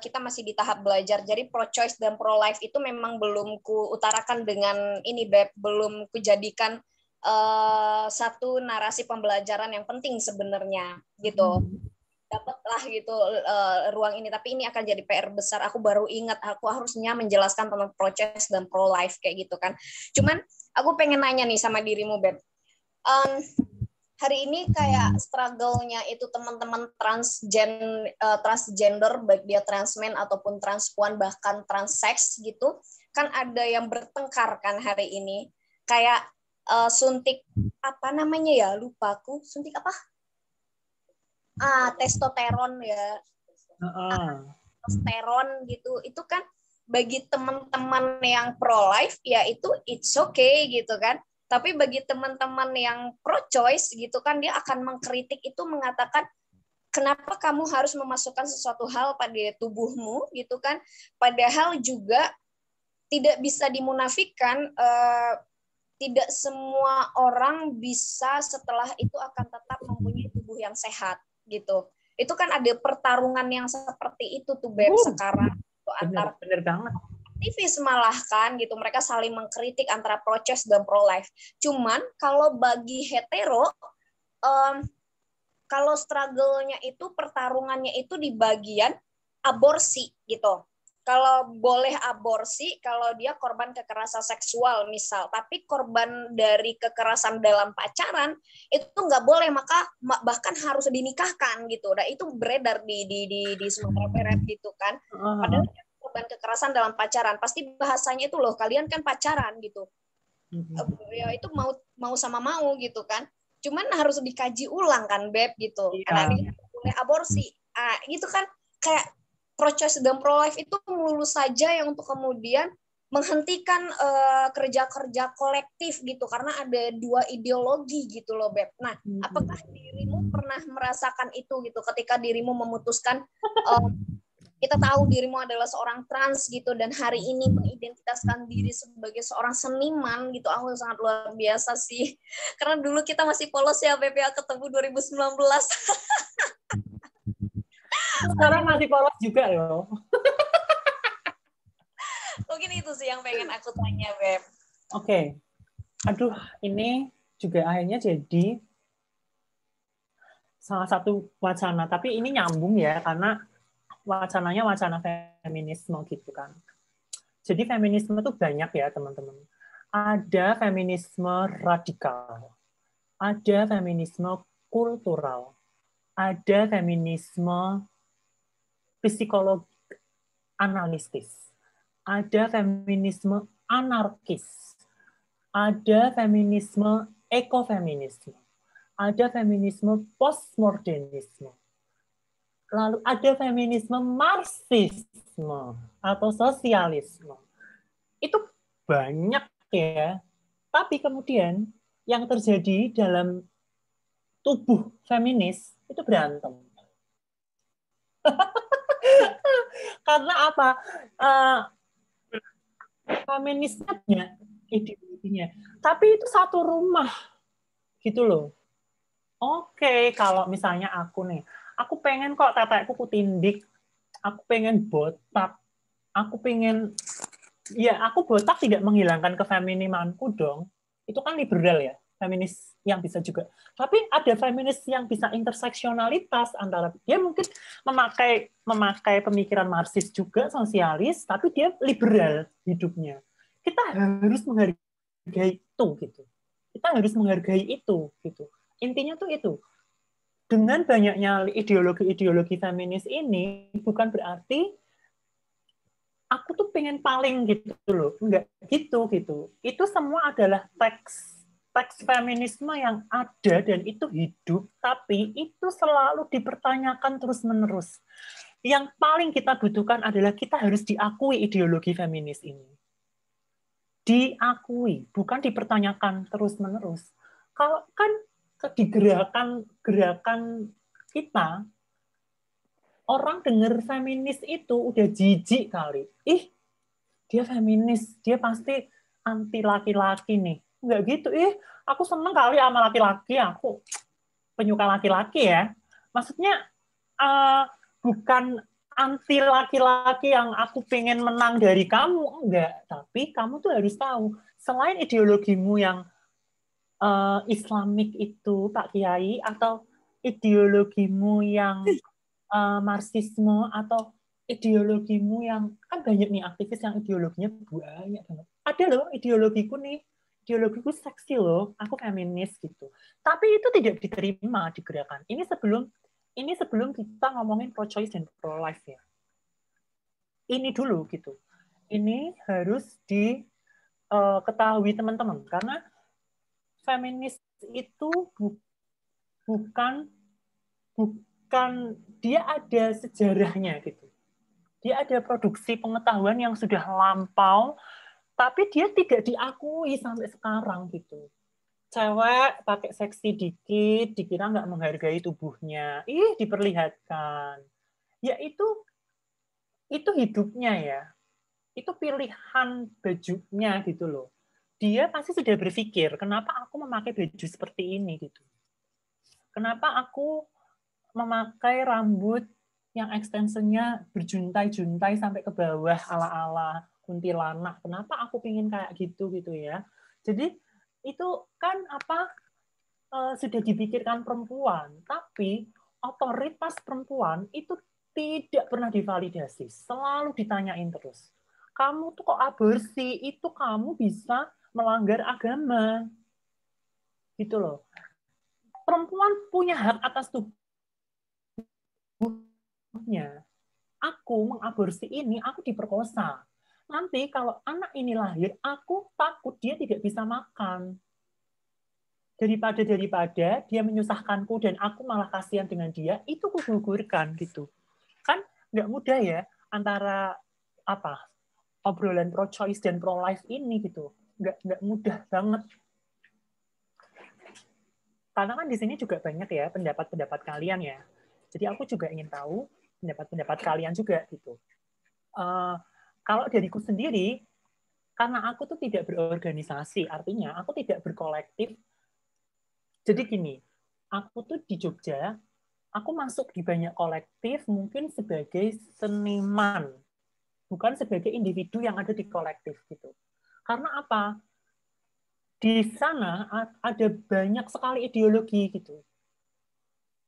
kita masih di tahap belajar. Jadi pro-choice dan pro-life itu memang belum kuutarakan dengan ini, Beb, belum kujadikan satu narasi pembelajaran yang penting sebenarnya gitu. Dapatlah gitu ruang ini, tapi ini akan jadi PR besar. Aku baru ingat aku harusnya menjelaskan tentang pro-choice dan pro-life kayak gitu kan. Cuman aku pengen nanya nih sama dirimu, Beb. Hari ini kayak struggle-nya itu teman-teman transgender, baik dia transmen ataupun transpuan bahkan transsex gitu, kan ada yang bertengkar kan hari ini. Kayak suntik apa namanya ya, lupa aku, suntik apa? Testosteron ya. Testosteron gitu. Itu kan bagi teman-teman yang pro life ya itu it's okay gitu kan. Tapi bagi teman-teman yang pro-choice gitu kan, dia akan mengkritik itu, mengatakan, kenapa kamu harus memasukkan sesuatu hal pada tubuhmu gitu kan? Padahal juga tidak bisa dimunafikan, tidak semua orang bisa setelah itu akan tetap mempunyai tubuh yang sehat gitu. Itu kan ada pertarungan yang seperti itu tuh, Beb, sekarang. Bener banget. Aktivis malah kan gitu, mereka saling mengkritik antara pro-choice dan pro-life. Cuman kalau bagi hetero, kalau struggle-nya itu, pertarungannya itu di bagian aborsi gitu. kalau boleh aborsi kalau dia korban kekerasan seksual misal, tapi korban dari kekerasan dalam pacaran itu nggak boleh, maka bahkan harus dinikahkan gitu. Nah itu beredar di Sumatera Barat gitu kan. Padahal korban kekerasan dalam pacaran pasti bahasanya itu loh, kalian kan pacaran gitu. Ya itu mau sama mau gitu kan. Cuman harus dikaji ulang kan Beb gitu. Karena dia boleh aborsi. Gitu kan kayak pro-choice dan pro-life itu mulus saja yang untuk kemudian menghentikan kerja-kerja kolektif gitu karena ada dua ideologi gitu loh Beb. Nah, apakah dirimu pernah merasakan itu gitu ketika dirimu memutuskan kita tahu dirimu adalah seorang trans gitu dan hari ini mengidentitaskan diri sebagai seorang seniman gitu. Aku sangat luar biasa sih. Karena dulu kita masih polos ya Beb ya, ketemu 2019. Sekarang masih polos juga loh. Mungkin itu sih yang pengen aku tanya, Beb. Oke. Aduh, ini juga akhirnya jadi salah satu wacana. Tapi ini nyambung ya, karena wacananya wacana feminisme gitu kan. Jadi feminisme itu banyak ya, teman-teman. Ada feminisme radikal. Ada feminisme kultural. Ada feminisme psikologi analitis. Ada feminisme anarkis, ada feminisme ekofeminisme, ada feminisme postmodernisme, lalu ada feminisme marxisme atau sosialisme. Itu banyak ya, tapi kemudian yang terjadi dalam tubuh feminis itu berantem. Karena apa? Feminisnya, ideologinya. Tapi itu satu rumah, gitu loh. Oke, kalau misalnya aku nih, aku pengen kok tetekku kutindik, aku pengen botak, aku pengen, ya aku botak tidak menghilangkan kefeminimanku dong. Itu kan liberal ya, feminis yang bisa juga. Tapi ada feminis yang bisa interseksionalitas antara dia mungkin memakai pemikiran Marxis juga, sosialis, tapi dia liberal hidupnya. Kita harus menghargai itu gitu. Kita harus menghargai itu gitu. Intinya tuh itu. Dengan banyaknya ideologi-ideologi feminis ini bukan berarti aku tuh pengen paling gitu loh. Enggak gitu gitu. Itu semua adalah teks feminisme yang ada dan itu hidup, tapi itu selalu dipertanyakan terus-menerus. Yang paling kita butuhkan adalah kita harus diakui ideologi feminis ini. Diakui, bukan dipertanyakan terus-menerus. Kalau kan di gerakan kita, orang dengar feminis itu udah jijik kali. Ih, dia feminis, dia pasti anti laki-laki nih. Enggak gitu, aku seneng kali sama laki-laki, aku penyuka laki-laki ya. Maksudnya bukan anti laki-laki yang aku pengen menang dari kamu, enggak. Tapi kamu tuh harus tahu, selain ideologimu yang Islamik itu, Pak Kiai, atau ideologimu yang Marxisme, atau ideologimu yang, kan banyak nih aktivis yang ideologinya banyak banget. Ada loh ideologiku nih, ideologiku seksi loh, aku feminis gitu. Tapi itu tidak diterima di gerakan. Ini sebelum kita ngomongin pro-choice dan pro-life ya. Ini dulu gitu. Ini harus diketahui teman-teman, karena feminis itu bukan dia ada sejarahnya gitu. Dia ada produksi pengetahuan yang sudah lampau, tapi dia tidak diakui sampai sekarang gitu. Cewek pakai seksi dikit, dikira nggak menghargai tubuhnya. Diperlihatkan. Ya itu hidupnya ya. Itu pilihan bajunya gitu loh. Dia pasti sudah berpikir, kenapa aku memakai baju seperti ini gitu. Kenapa aku memakai rambut yang ekstensinya berjuntai-juntai sampai ke bawah ala-ala kuntilanak. Kenapa aku pingin kayak gitu ya. Jadi itu kan sudah dipikirkan perempuan, tapi otoritas perempuan itu tidak pernah divalidasi, selalu ditanyain terus. Kamu tuh kok aborsi, itu kamu bisa melanggar agama. Gitu loh. Perempuan punya hak atas tubuhnya. Aku mengaborsi ini, aku diperkosa. Nanti kalau anak ini lahir, aku takut dia tidak bisa makan. Daripada dia menyusahkanku dan aku malah kasihan dengan dia, itu kugugurkan gitu. Kan nggak mudah ya antara obrolan pro choice dan pro life ini gitu. Nggak mudah banget. Karena kan di sini juga banyak ya pendapat-pendapat kalian ya. Jadi aku juga ingin tahu pendapat-pendapat kalian juga gitu. Kalau dariku sendiri, karena aku tuh tidak berorganisasi, artinya aku tidak berkolektif. Jadi gini, aku tuh di Jogja, aku masuk di banyak kolektif mungkin sebagai seniman, bukan sebagai individu yang ada di kolektif gitu. Karena apa? Di sana ada banyak sekali ideologi gitu.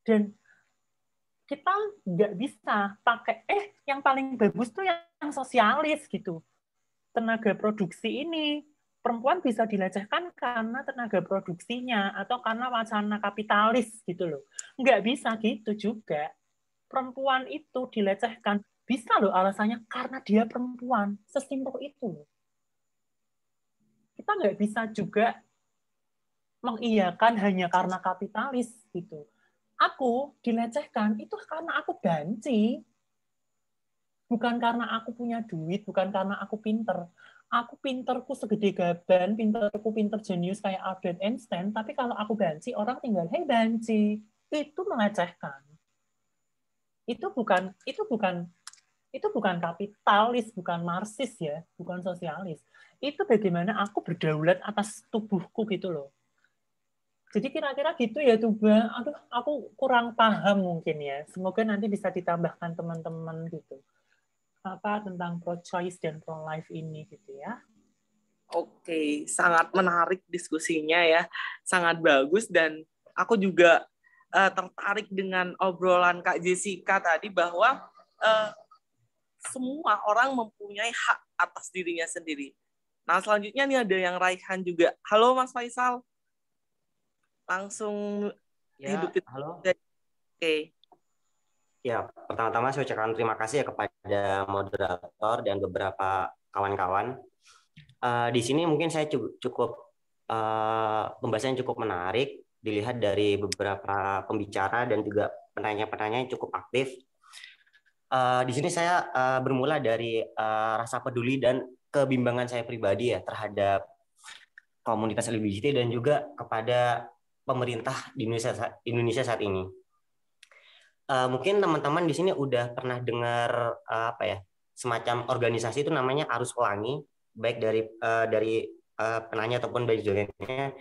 Dan kita nggak bisa pakai, yang paling bagus tuh yang sosialis gitu. Tenaga produksi ini, perempuan bisa dilecehkan karena tenaga produksinya, atau karena wacana kapitalis gitu loh. Nggak bisa gitu juga. Perempuan itu dilecehkan, bisa loh alasannya karena dia perempuan. Sesimpel itu. Kita nggak bisa juga mengiyakan hanya karena kapitalis gitu. Aku dilecehkan itu karena aku banci. Bukan karena aku punya duit, bukan karena aku pinter. Aku pinterku segede gaban, pinter jenius kayak Albert Einstein, tapi kalau aku banci, orang tinggal, hey banci. Itu melecehkan. Itu bukan kapitalis, bukan marxis ya, bukan sosialis. Itu bagaimana aku berdaulat atas tubuhku gitu loh. Jadi kira-kira gitu ya Tuba. Aduh, aku kurang paham mungkin ya. Semoga nanti bisa ditambahkan teman-teman gitu. Tentang pro-choice dan pro-life ini gitu ya. Oke, sangat menarik diskusinya ya. Sangat bagus dan aku juga tertarik dengan obrolan Kak Jessica tadi bahwa semua orang mempunyai hak atas dirinya sendiri. Nah, selanjutnya nih ada yang Raihan juga. Halo Mas Faisal. Langsung ya, hidupin. halo. Oke. Ya, pertama-tama saya ucapkan terima kasih ya kepada moderator dan beberapa kawan-kawan. Di sini mungkin saya cukup pembahasan cukup menarik dilihat dari beberapa pembicara dan juga penanya-penanya yang cukup aktif. Di sini saya bermula dari rasa peduli dan kebimbangan saya pribadi ya terhadap komunitas LGBT dan juga kepada pemerintah di Indonesia saat ini. Mungkin teman-teman di sini udah pernah dengar semacam organisasi itu namanya Arus Pelangi, baik dari penanya ataupun dari jogetnya.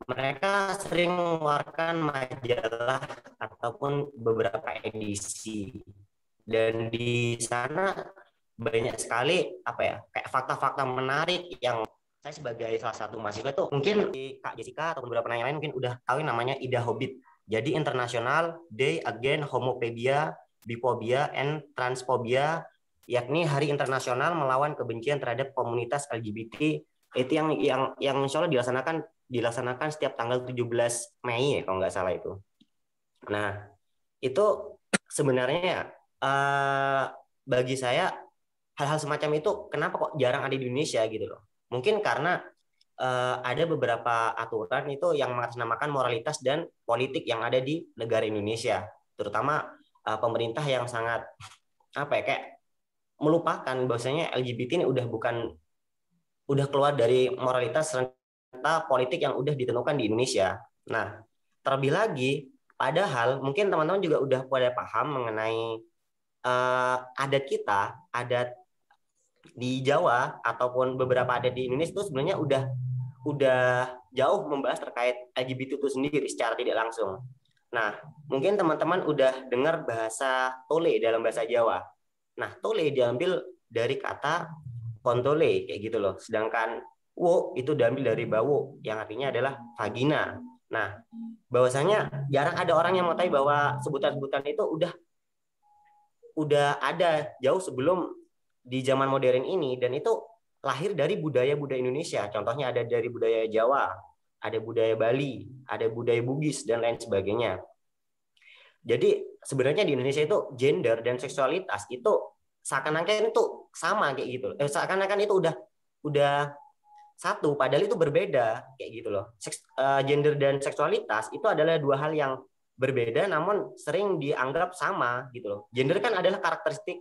Mereka sering mengeluarkan majalah ataupun beberapa edisi, dan di sana banyak sekali kayak fakta-fakta menarik yang saya sebagai salah satu mahasiswa itu mungkin Kak Jessica ataupun beberapa penanya lain mungkin udah tahu namanya Ida Hobbit. Jadi International Day Against Homophobia, Biphobia, and Transphobia, yakni Hari Internasional melawan kebencian terhadap komunitas LGBT. Itu yang insya Allah dilaksanakan setiap tanggal 17 Mei ya kalau nggak salah itu. Nah, itu sebenarnya bagi saya hal-hal semacam itu kenapa kok jarang ada di Indonesia gitu loh. Mungkin karena ada beberapa aturan itu yang mengatasnamakan moralitas dan politik yang ada di negara Indonesia, terutama pemerintah yang sangat kayak melupakan bahwasanya LGBT ini udah keluar dari moralitas serta politik yang udah ditentukan di Indonesia. Nah, terlebih lagi, padahal mungkin teman-teman juga udah pada paham mengenai adat di Jawa ataupun beberapa adat di Indonesia itu sebenarnya udah jauh membahas terkait LGBT itu sendiri secara tidak langsung. Nah, mungkin teman-teman udah dengar bahasa tole dalam bahasa Jawa. Nah, tole diambil dari kata kontole kayak gitu loh. Sedangkan wo itu diambil dari bawo yang artinya adalah vagina. Nah, bahwasanya jarang ada orang yang mengetahui bahwa sebutan-sebutan itu udah udah ada jauh sebelum di zaman modern ini, dan itu lahir dari budaya-budaya Indonesia. Contohnya ada dari budaya Jawa, ada budaya Bali, ada budaya Bugis, dan lain sebagainya. Jadi sebenarnya di Indonesia itu gender dan seksualitas itu seakan-akan itu sama kayak gitu. Seakan-akan itu udah satu, padahal itu berbeda kayak gitu loh. Gender dan seksualitas itu adalah dua hal yang berbeda namun sering dianggap sama gitu loh. Gender kan adalah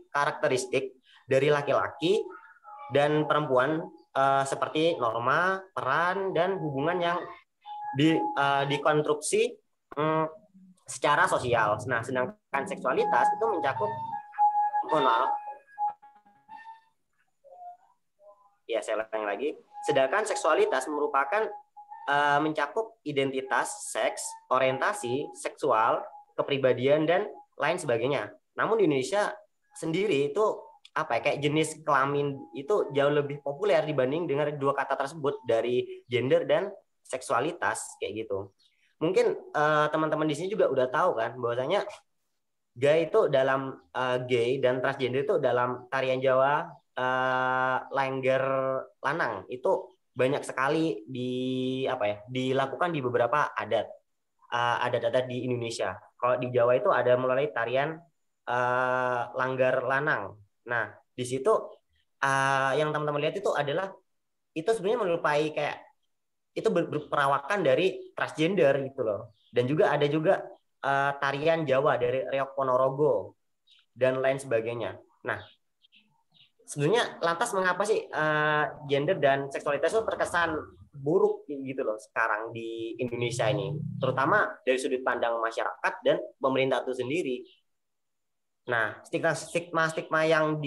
karakteristik dari laki-laki dan perempuan, seperti norma, peran, dan hubungan yang dikonstruksi secara sosial. Nah, sedangkan seksualitas itu mencakup, ya saya ulangi lagi. Sedangkan seksualitas merupakan mencakup identitas, seks, orientasi seksual, kepribadian, dan lain sebagainya. Namun di Indonesia sendiri itu kayak jenis kelamin itu jauh lebih populer dibanding dengan dua kata tersebut, dari gender dan seksualitas kayak gitu. Mungkin teman-teman di sini juga udah tahu kan bahwasanya gay itu dalam gay dan transgender itu dalam tarian Jawa, lengger lanang itu banyak sekali dilakukan di beberapa adat-adat di Indonesia. Kalau di Jawa itu ada mulai tarian langgar lanang. Nah, di situ yang teman-teman lihat itu adalah itu sebenarnya menyerupai kayak itu berperawakan dari transgender gitu loh. Dan juga ada tarian Jawa dari Reok Ponorogo dan lain sebagainya. Nah, sebenarnya lantas mengapa sih gender dan seksualitas itu terkesan buruk gitu loh sekarang di Indonesia ini, terutama dari sudut pandang masyarakat dan pemerintah itu sendiri. Nah, stigma yang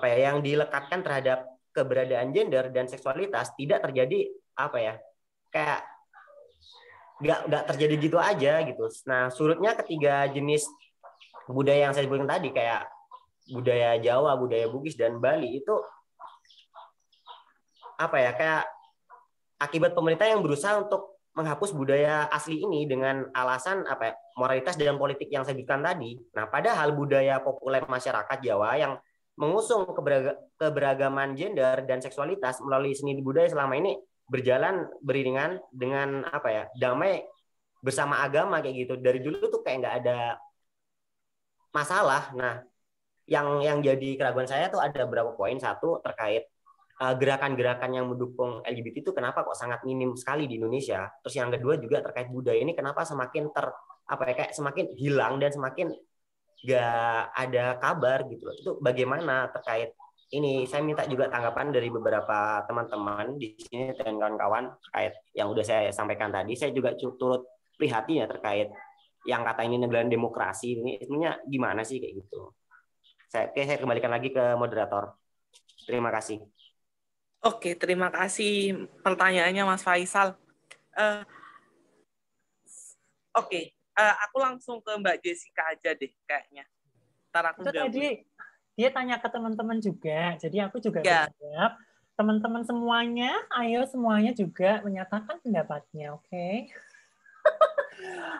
yang dilekatkan terhadap keberadaan gender dan seksualitas tidak terjadi kayak nggak terjadi gitu aja gitu. Nah, surutnya ketiga jenis budaya yang saya sebutkan tadi, kayak budaya Jawa, budaya Bugis, dan Bali itu kayak akibat pemerintah yang berusaha untuk menghapus budaya asli ini dengan alasan moralitas dan politik yang saya sebutkan tadi. Nah, padahal budaya populer masyarakat Jawa yang mengusung keberagaman gender dan seksualitas melalui seni budaya selama ini berjalan beriringan dengan damai bersama agama kayak gitu. Dari dulu tuh kayak nggak ada masalah. Nah, yang jadi keraguan saya tuh ada beberapa poin. Satu, terkait gerakan-gerakan yang mendukung LGBT itu kenapa kok sangat minim sekali di Indonesia. Terus yang kedua juga terkait budaya ini kenapa semakin semakin hilang dan semakin gak ada kabar gitu. Itu bagaimana terkait ini? Saya minta juga tanggapan dari beberapa teman-teman di sini dan kawan-kawan terkait yang udah saya sampaikan tadi. Saya juga turut prihatin ya terkait yang kata ini negara demokrasi ini sebenarnya gimana sih kayak gitu. Saya kembalikan lagi ke moderator. Terima kasih. Oke, terima kasih pertanyaannya Mas Faisal. Aku langsung ke Mbak Jessica aja deh kayaknya. Ntar aku itu tadi dia tanya ke teman-teman juga, jadi aku juga berharap teman-teman semuanya, ayo semuanya juga menyatakan pendapatnya, oke?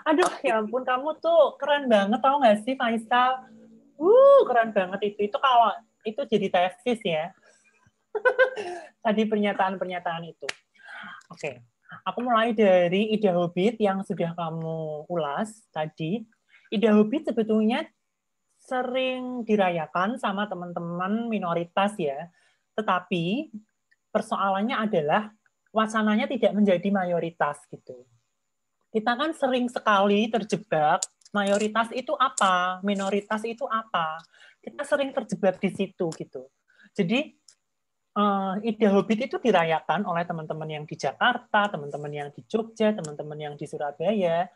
Aduh, ya ampun, kamu tuh keren banget, tau nggak sih Faisal? Keren banget itu kalau itu jadi tesis ya. Tadi pernyataan-pernyataan itu. Oke, aku mulai dari ide Hobbit yang sudah kamu ulas tadi. Ide Hobbit sebetulnya sering dirayakan sama teman-teman minoritas ya. Tetapi persoalannya adalah wacananya tidak menjadi mayoritas gitu. Kita kan sering sekali terjebak mayoritas itu apa, minoritas itu apa. Kita sering terjebak di situ gitu. Jadi ide Hobbit itu dirayakan oleh teman-teman yang di Jakarta, teman-teman yang di Jogja, teman-teman yang di Surabaya,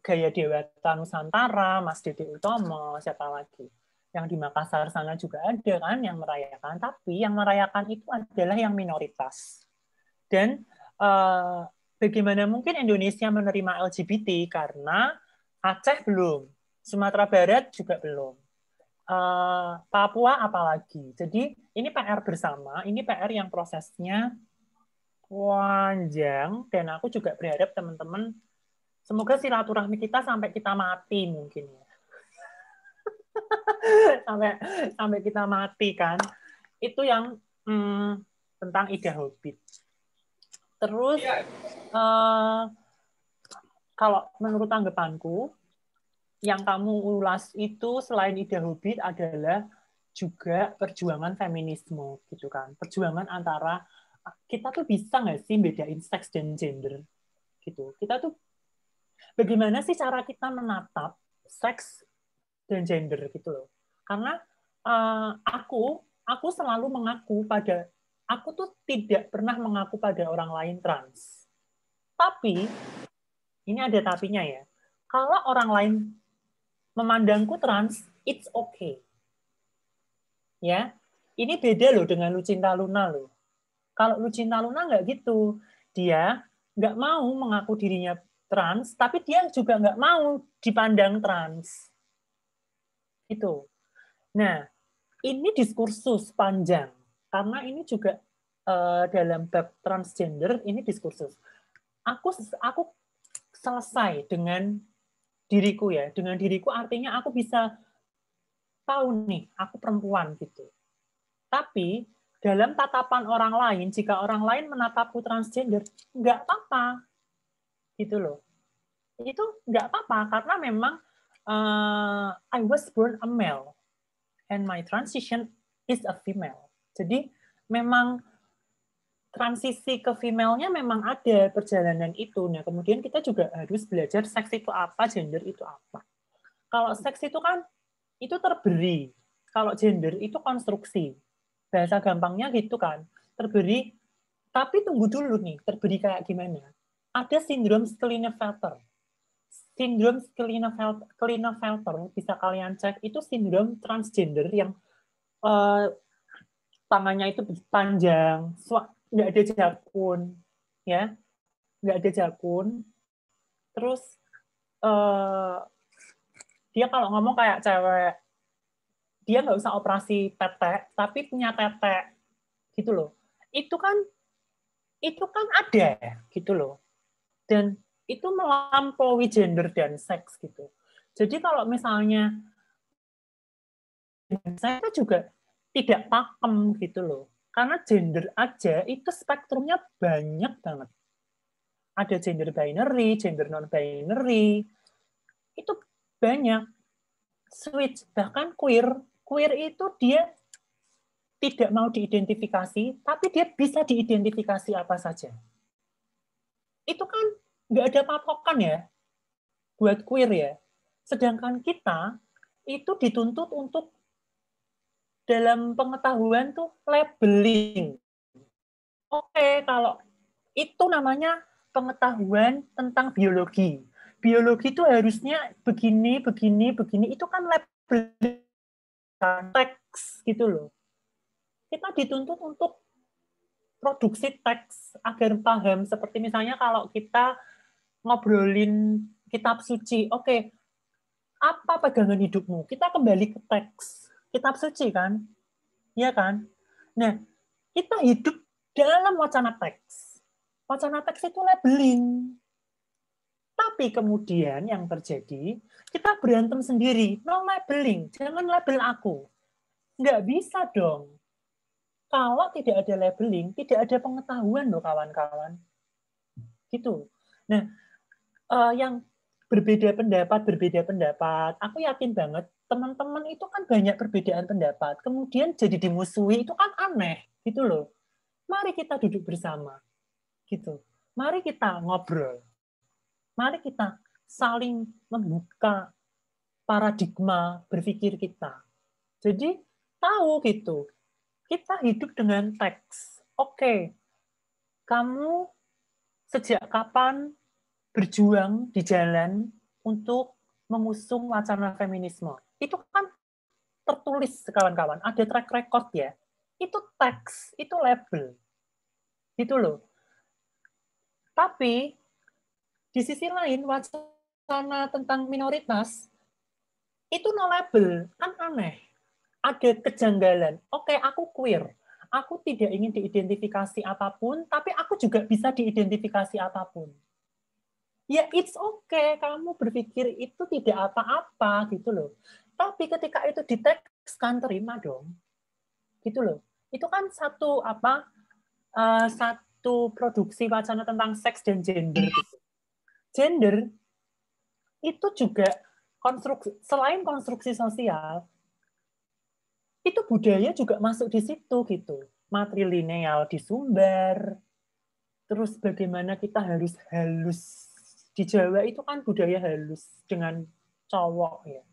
Gaya Dewata Nusantara, Mas Dede Utomo, siapa lagi? Yang di Makassar sana juga ada kan yang merayakan, tapi yang merayakan itu adalah yang minoritas. Dan bagaimana mungkin Indonesia menerima LGBT karena Aceh belum, Sumatera Barat juga belum, Papua apalagi. Jadi ini PR bersama, ini PR yang prosesnya panjang, dan aku juga berharap teman-teman semoga silaturahmi kita sampai kita mati mungkin ya. sampai kita mati kan. Itu yang tentang Ida Hobbit. Terus kalau menurut tanggapanku, yang kamu ulas itu selain Ida Hobbit adalah juga perjuangan feminisme gitu kan. Perjuangan antara kita tuh bisa nggak sih bedain seks dan gender gitu. Kita tuh bagaimana sih cara kita menatap seks dan gender gitu loh. Karena aku selalu mengaku pada aku tuh tidak pernah mengaku pada orang lain trans. Tapi ini ada tapinya ya. Kalau orang lain memandangku trans, it's okay. Ya, ini beda loh dengan Lucinta Luna loh. Kalau Lucinta Luna nggak gitu, dia nggak mau mengaku dirinya trans, tapi dia juga nggak mau dipandang trans. Itu. Nah, ini diskursus panjang karena ini juga dalam bab transgender ini diskursus. Aku selesai dengan diriku ya. Dengan diriku artinya aku bisa tahu nih, aku perempuan gitu. Tapi dalam tatapan orang lain, jika orang lain menatapku transgender, nggak apa-apa. Gitu loh. Itu nggak apa-apa, karena memang I was born a male, and my transition is a female. Jadi memang transisi ke female-nya memang ada perjalanan itu. Nah, kemudian kita juga harus belajar seks itu apa, gender itu apa. Kalau seks itu kan itu terberi. Kalau gender itu konstruksi. Bahasa gampangnya gitu kan. Terberi, tapi tunggu dulu nih, terberi kayak gimana? Ada sindrom Klinefelter. Sindrom Klinefelter bisa kalian cek, itu sindrom transgender yang tangannya itu panjang, nggak ada jakun, ya, nggak ada jakun. Terus dia kalau ngomong kayak cewek, dia nggak usah operasi tete, tapi punya tete, gitu loh. Itu kan ada, gitu loh. Dan itu melampaui gender dan seks gitu. Jadi kalau misalnya saya juga tidak pakem gitu loh. Karena gender aja itu spektrumnya banyak banget. Ada gender binary, gender non-binary. Itu banyak. Switch, bahkan queer. Queer itu dia tidak mau diidentifikasi, tapi dia bisa diidentifikasi apa saja. Itu kan nggak ada patokan ya, buat queer ya. Sedangkan kita itu dituntut untuk dalam pengetahuan tuh labeling. Oke, kalau itu namanya pengetahuan tentang biologi. Biologi itu harusnya begini, begini, begini. Itu kan labeling teks gitu loh. Kita dituntut untuk produksi teks agar paham. Seperti misalnya kalau kita ngobrolin kitab suci, oke, apa pegangan hidupmu? Kita kembali ke teks. Kitab suci kan? Iya kan? Nah, kita hidup dalam wacana teks. Wacana teks itu labeling. Tapi kemudian yang terjadi, kita berantem sendiri. No labeling, jangan label aku. Nggak bisa dong. Kalau tidak ada labeling, tidak ada pengetahuan loh kawan-kawan. Gitu. Nah, yang berbeda pendapat. Aku yakin banget teman-teman itu kan banyak perbedaan pendapat. Kemudian jadi dimusuhi itu kan aneh, gitu loh. Mari kita duduk bersama, gitu. Mari kita ngobrol. Mari kita saling membuka paradigma berpikir kita. Jadi tahu gitu. Kita hidup dengan teks. Oke, kamu sejak kapan berjuang di jalan untuk mengusung wacana feminisme? Itu kan tertulis, kawan-kawan. Ada track record ya. Itu teks, itu label. Gitu loh. Tapi, di sisi lain, wacana tentang minoritas, itu no label. Kan aneh. Ada kejanggalan. Oke, aku queer. Aku tidak ingin diidentifikasi apapun, tapi aku juga bisa diidentifikasi apapun. Ya, it's okay. Kamu berpikir itu tidak apa-apa, gitu loh. Tapi ketika itu ditekskan, terima dong. Gitu loh. Itu kan satu satu produksi wacana tentang seks dan gender gitu. Gender itu juga selain konstruksi sosial, itu budaya juga masuk di situ gitu. Matrilineal disumbar, terus bagaimana kita harus halus. Di Jawa itu kan budaya halus dengan cowok ya.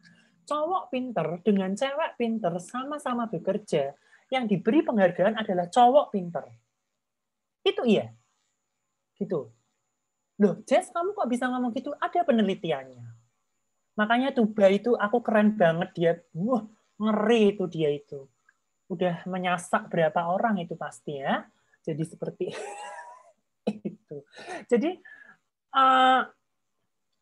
Cowok pinter dengan cewek pinter sama-sama bekerja, yang diberi penghargaan adalah cowok pinter. Itu iya. Gitu. Loh, Jess, kamu kok bisa ngomong gitu? Ada penelitiannya. Makanya Tuba itu aku keren banget dia. Wah, ngeri itu dia itu. Udah menyasak berapa orang itu pasti ya. Jadi seperti itu. Jadi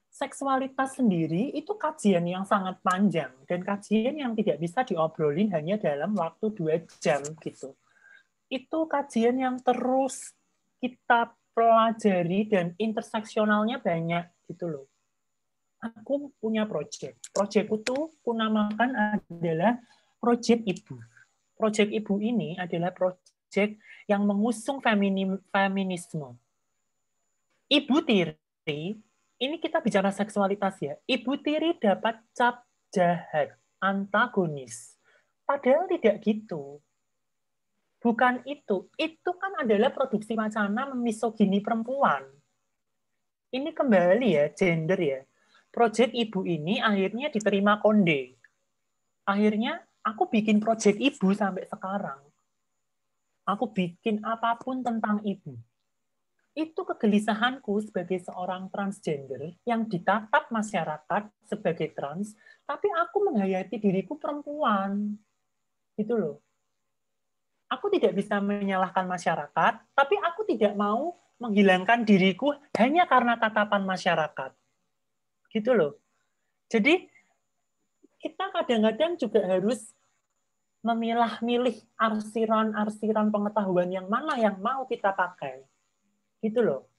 seksualitas sendiri itu kajian yang sangat panjang dan kajian yang tidak bisa diobrolin hanya dalam waktu 2 jam gitu. Itu kajian yang terus kita pelajari dan interseksionalnya banyak gitu loh. Aku punya project. Projectku tuh kunamakan adalah Project Ibu. Project Ibu ini adalah project yang mengusung feminisme. Ibu tiri, ini kita bicara seksualitas ya. Ibu tiri dapat cap jahat, antagonis. Padahal tidak gitu. Bukan itu. Itu kan adalah produksi wacana memisogini perempuan. Ini kembali ya, gender ya. Project Ibu ini akhirnya diterima Konde. Akhirnya aku bikin project Ibu sampai sekarang. Aku bikin apapun tentang ibu. Itu kegelisahanku sebagai seorang transgender yang ditatap masyarakat sebagai trans, tapi aku menghayati diriku perempuan. Gitu loh. Aku tidak bisa menyalahkan masyarakat, tapi aku tidak mau menghilangkan diriku hanya karena tatapan masyarakat. Gitu loh. Jadi, kita kadang-kadang juga harus memilah-milih arsiran-arsiran pengetahuan yang mana yang mau kita pakai. Gitu loh.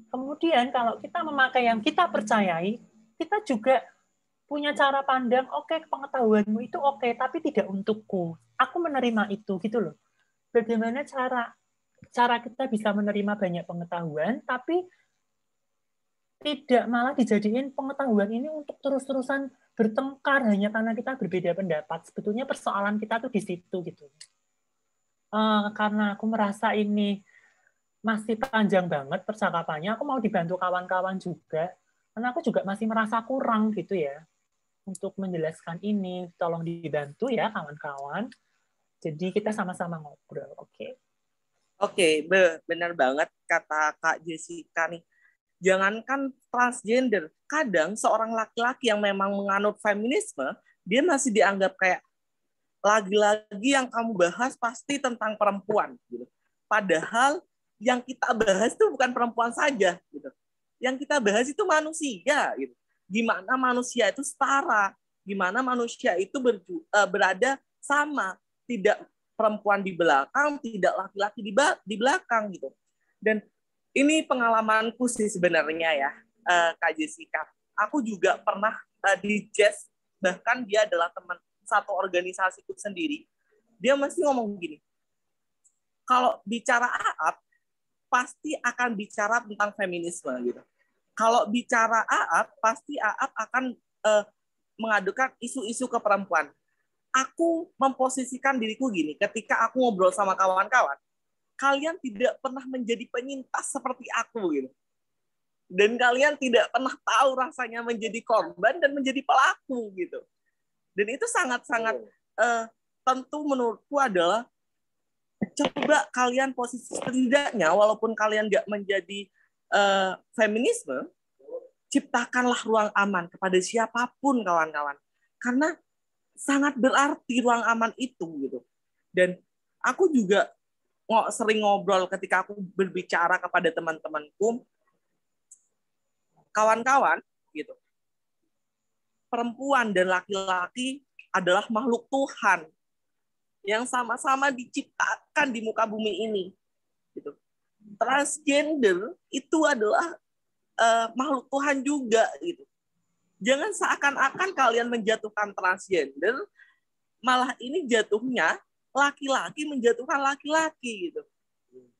Kemudian, kalau kita memakai yang kita percayai, kita juga punya cara pandang, oke, pengetahuanmu itu oke, tapi tidak untukku. Aku menerima itu, gitu loh. Bagaimana cara kita bisa menerima banyak pengetahuan, tapi tidak malah dijadiin pengetahuan ini untuk terus-terusan bertengkar hanya karena kita berbeda pendapat. Sebetulnya persoalan kita tuh di situ, gitu. Karena aku merasa ini masih panjang banget percakapannya, aku mau dibantu kawan-kawan juga, karena aku juga masih merasa kurang gitu ya. Untuk menjelaskan ini, tolong dibantu ya kawan-kawan. Jadi kita sama-sama ngobrol, oke? Oke, benar banget kata Kak Jessica nih. Jangankan transgender, kadang seorang laki-laki yang memang menganut feminisme, dia masih dianggap kayak lagi-lagi yang kamu bahas pasti tentang perempuan. Gitu. Padahal yang kita bahas itu bukan perempuan saja. Gitu. Yang kita bahas itu manusia. Gitu. Gimana manusia itu setara, gimana manusia itu berada sama, tidak perempuan di belakang, tidak laki-laki di belakang gitu. Dan ini pengalamanku sih sebenarnya ya, Kak Jessica. Aku juga pernah di Jazz, bahkan dia adalah teman satu organisasiku sendiri. Dia mesti ngomong gini, kalau bicara AAP, pasti akan bicara tentang feminisme gitu. Kalau bicara AAP, pasti AAP akan mengadukan isu-isu ke perempuan. Aku memposisikan diriku gini, ketika aku ngobrol sama kawan-kawan, kalian tidak pernah menjadi penyintas seperti aku gitu. Dan kalian tidak pernah tahu rasanya menjadi korban dan menjadi pelaku gitu. Dan itu sangat-sangat tentu menurutku adalah coba kalian posisi setidaknya walaupun kalian nggak menjadi feminisme, ciptakanlah ruang aman kepada siapapun kawan-kawan. Karena sangat berarti ruang aman itu gitu. Dan aku juga sering ngobrol ketika aku berbicara kepada teman-temanku, kawan-kawan gitu. Perempuan dan laki-laki adalah makhluk Tuhan yang sama-sama diciptakan di muka bumi ini. Gitu. Transgender itu adalah makhluk Tuhan juga gitu. Jangan seakan-akan kalian menjatuhkan transgender, malah ini jatuhnya laki-laki menjatuhkan laki-laki gitu.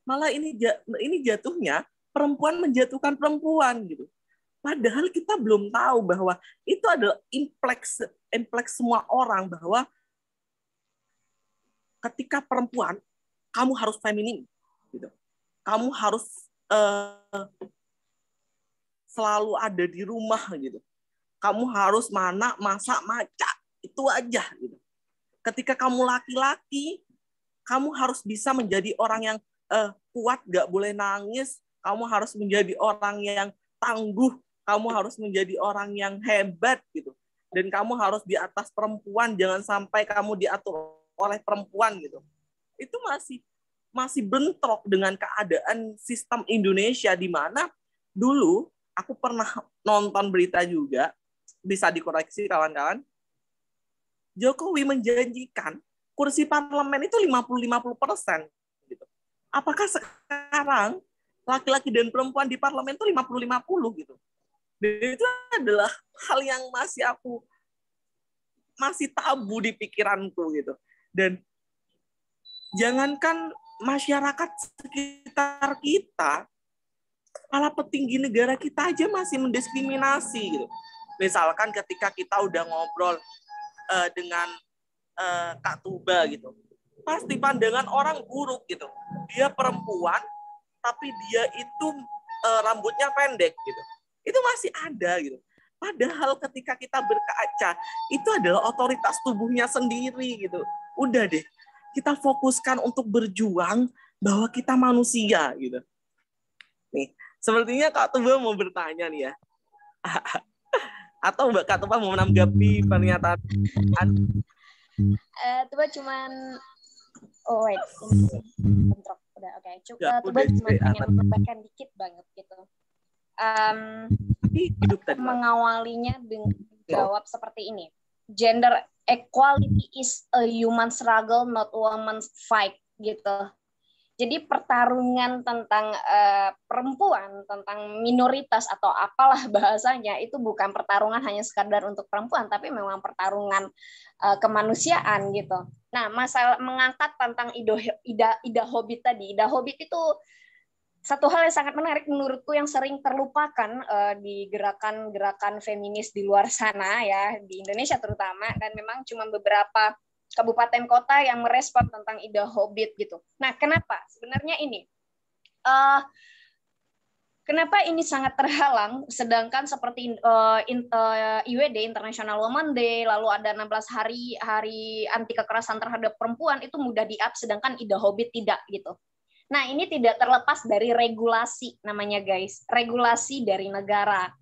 Malah ini jatuhnya perempuan menjatuhkan perempuan gitu. Padahal kita belum tahu bahwa itu adalah impleks semua orang, bahwa ketika perempuan kamu harus feminim gitu. Kamu harus selalu ada di rumah gitu. Kamu harus masak, maca, itu aja gitu. Ketika kamu laki-laki, kamu harus bisa menjadi orang yang kuat, gak boleh nangis. Kamu harus menjadi orang yang tangguh. Kamu harus menjadi orang yang hebat gitu. Dan kamu harus di atas perempuan, jangan sampai kamu diatur oleh perempuan gitu. Itu masih bentrok dengan keadaan sistem Indonesia, di mana dulu aku pernah nonton berita juga, bisa dikoreksi kawan-kawan, Jokowi menjanjikan kursi parlemen itu 50-50%. Gitu. Apakah sekarang laki-laki dan perempuan di parlemen itu 50-50 gitu? Dan itu adalah hal yang masih tabu di pikiranku gitu. Dan jangankan masyarakat sekitar kita, kepala petinggi negara kita aja masih mendiskriminasi gitu. Misalkan ketika kita udah ngobrol dengan Kak Tuba gitu, pasti pandangan orang buruk gitu. Dia perempuan, tapi dia itu rambutnya pendek gitu. Itu masih ada gitu. Padahal ketika kita berkaca, itu adalah otoritas tubuhnya sendiri gitu. Udah deh, kita fokuskan untuk berjuang bahwa kita manusia gitu. Nih, sepertinya Kak Tuba mau bertanya nih ya. Atau Mbak Kak Tuba mau menanggapi pernyataan Tuba cuman bentrok udah oke. Tuba cuma pengen menambahkan dikit banget gitu. Mengawalinya dengan jawab seperti ini. Gender equality is a human struggle, not woman's fight gitu. Jadi pertarungan tentang perempuan, tentang minoritas atau apalah bahasanya, itu bukan pertarungan hanya sekadar untuk perempuan, tapi memang pertarungan kemanusiaan gitu. Nah, masalah mengangkat tentang Ida Hobbit tadi. Ida Hobbit itu satu hal yang sangat menarik menurutku yang sering terlupakan di gerakan-gerakan feminis di luar sana ya, di Indonesia terutama, dan memang cuma beberapa kabupaten kota yang merespon tentang Ida Hobbit gitu. Nah, kenapa? Sebenarnya ini, kenapa ini sangat terhalang, sedangkan seperti IWD, International Women's Day, lalu ada 16 hari anti kekerasan terhadap perempuan, itu mudah di-up, sedangkan Ida Hobbit tidak gitu. Nah, ini tidak terlepas dari regulasi namanya guys, regulasi dari negara,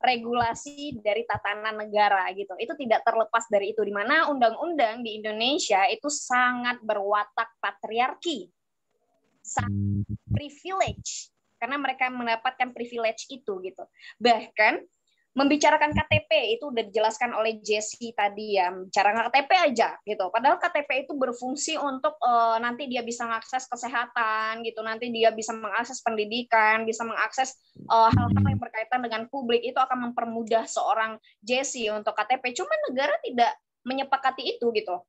regulasi dari tatanan negara gitu. Itu tidak terlepas dari itu, di mana undang-undang di Indonesia itu sangat berwatak patriarki, sangat privilege, karena mereka mendapatkan privilege itu gitu. Bahkan membicarakan KTP itu udah dijelaskan oleh Jessie tadi ya, bicarakan KTP aja gitu. Padahal KTP itu berfungsi untuk nanti dia bisa mengakses kesehatan gitu, nanti dia bisa mengakses pendidikan, bisa mengakses hal-hal yang berkaitan dengan publik, itu akan mempermudah seorang Jessie untuk KTP. Cuma negara tidak menyepakati itu gitu.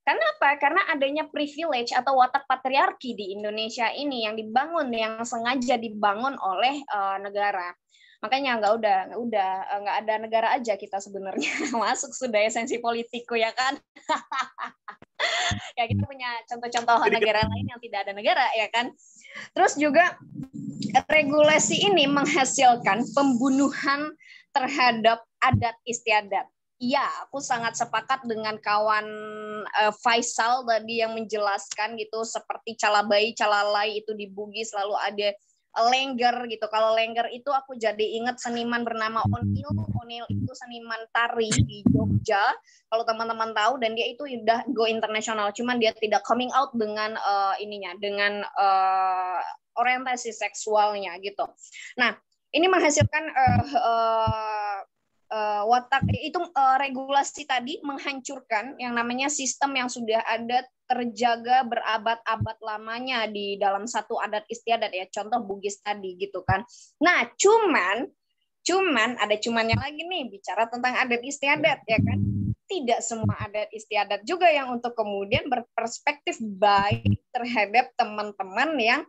Karena apa? Karena adanya privilege atau watak patriarki di Indonesia ini yang sengaja dibangun oleh negara. Makanya nggak ada negara aja kita sebenarnya. Masuk sudah esensi politikku ya kan. Ya kita punya contoh-contoh negara lain yang tidak ada negara ya kan. Terus juga regulasi ini menghasilkan pembunuhan terhadap adat istiadat. Iya, aku sangat sepakat dengan kawan Faisal tadi yang menjelaskan gitu, seperti calabai, calalai itu di Bugis, lalu ada lengger gitu. Kalau lengger itu aku jadi ingat seniman bernama Onil. Onil itu seniman tari di Jogja. Kalau teman-teman tahu, dan dia itu udah go internasional. Cuman dia tidak coming out dengan dengan orientasi seksualnya gitu. Nah, ini menghasilkan watak itu regulasi tadi menghancurkan yang namanya sistem yang sudah ada terjaga berabad-abad lamanya di dalam satu adat istiadat ya, contoh Bugis tadi gitu kan. Nah, cuman Cuman ada cumannya lagi nih, bicara tentang adat istiadat ya kan. Tidak semua adat istiadat juga yang untuk kemudian berperspektif baik terhadap teman-teman yang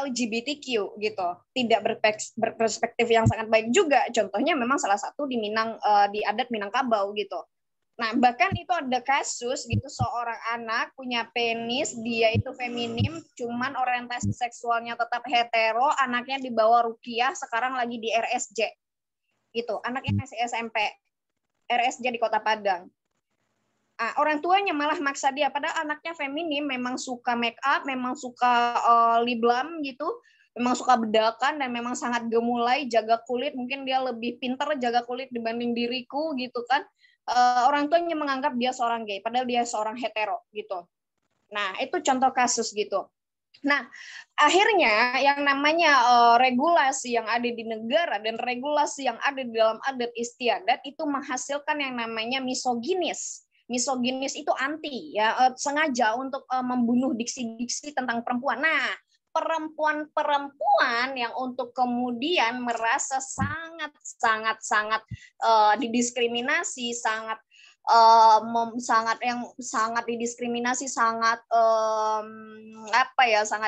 LGBTQ gitu. Tidak berperspektif yang sangat baik juga. Contohnya memang salah satu di di adat Minangkabau gitu. Nah, bahkan itu ada kasus gitu, seorang anak punya penis, dia itu feminim, cuman orientasi seksualnya tetap hetero, anaknya dibawa rukiah, sekarang lagi di RSJ. Gitu, anaknya masih SMP. RSJ di Kota Padang. Orang tuanya malah maksa dia, padahal anaknya feminim, memang suka make up, memang suka lip balm gitu, memang suka bedakan, dan memang sangat gemulai, jaga kulit, mungkin dia lebih pintar jaga kulit dibanding diriku gitu kan. Orang tuanya menganggap dia seorang gay, padahal dia seorang hetero gitu. Nah, itu contoh kasus gitu. Nah, akhirnya yang namanya regulasi yang ada di negara dan regulasi yang ada di dalam adat istiadat itu menghasilkan yang namanya misoginis. Misoginis itu anti ya, sengaja untuk membunuh diksi-diksi tentang perempuan. Nah, perempuan-perempuan yang untuk kemudian merasa sangat didiskriminasi, sangat didiskriminasi, sangat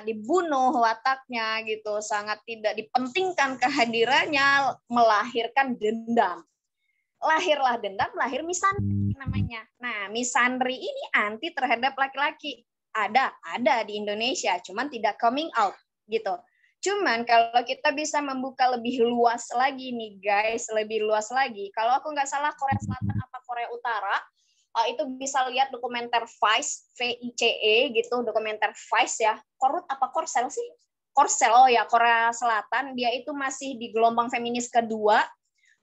dibunuh wataknya gitu, sangat tidak dipentingkan kehadirannya, melahirkan dendam. Lahirlah dendam, lahir misandri namanya. Nah, misandri ini anti terhadap laki-laki. Ada di Indonesia, cuman tidak coming out gitu. Cuman kalau kita bisa membuka lebih luas lagi nih guys, lebih luas lagi. Kalau aku nggak salah Korea Selatan apa Korea Utara, itu bisa lihat dokumenter Vice, VICE gitu, dokumenter Vice ya. Korut apa Korsel sih? Korsel, oh ya, Korea Selatan, dia itu masih di gelombang feminis kedua.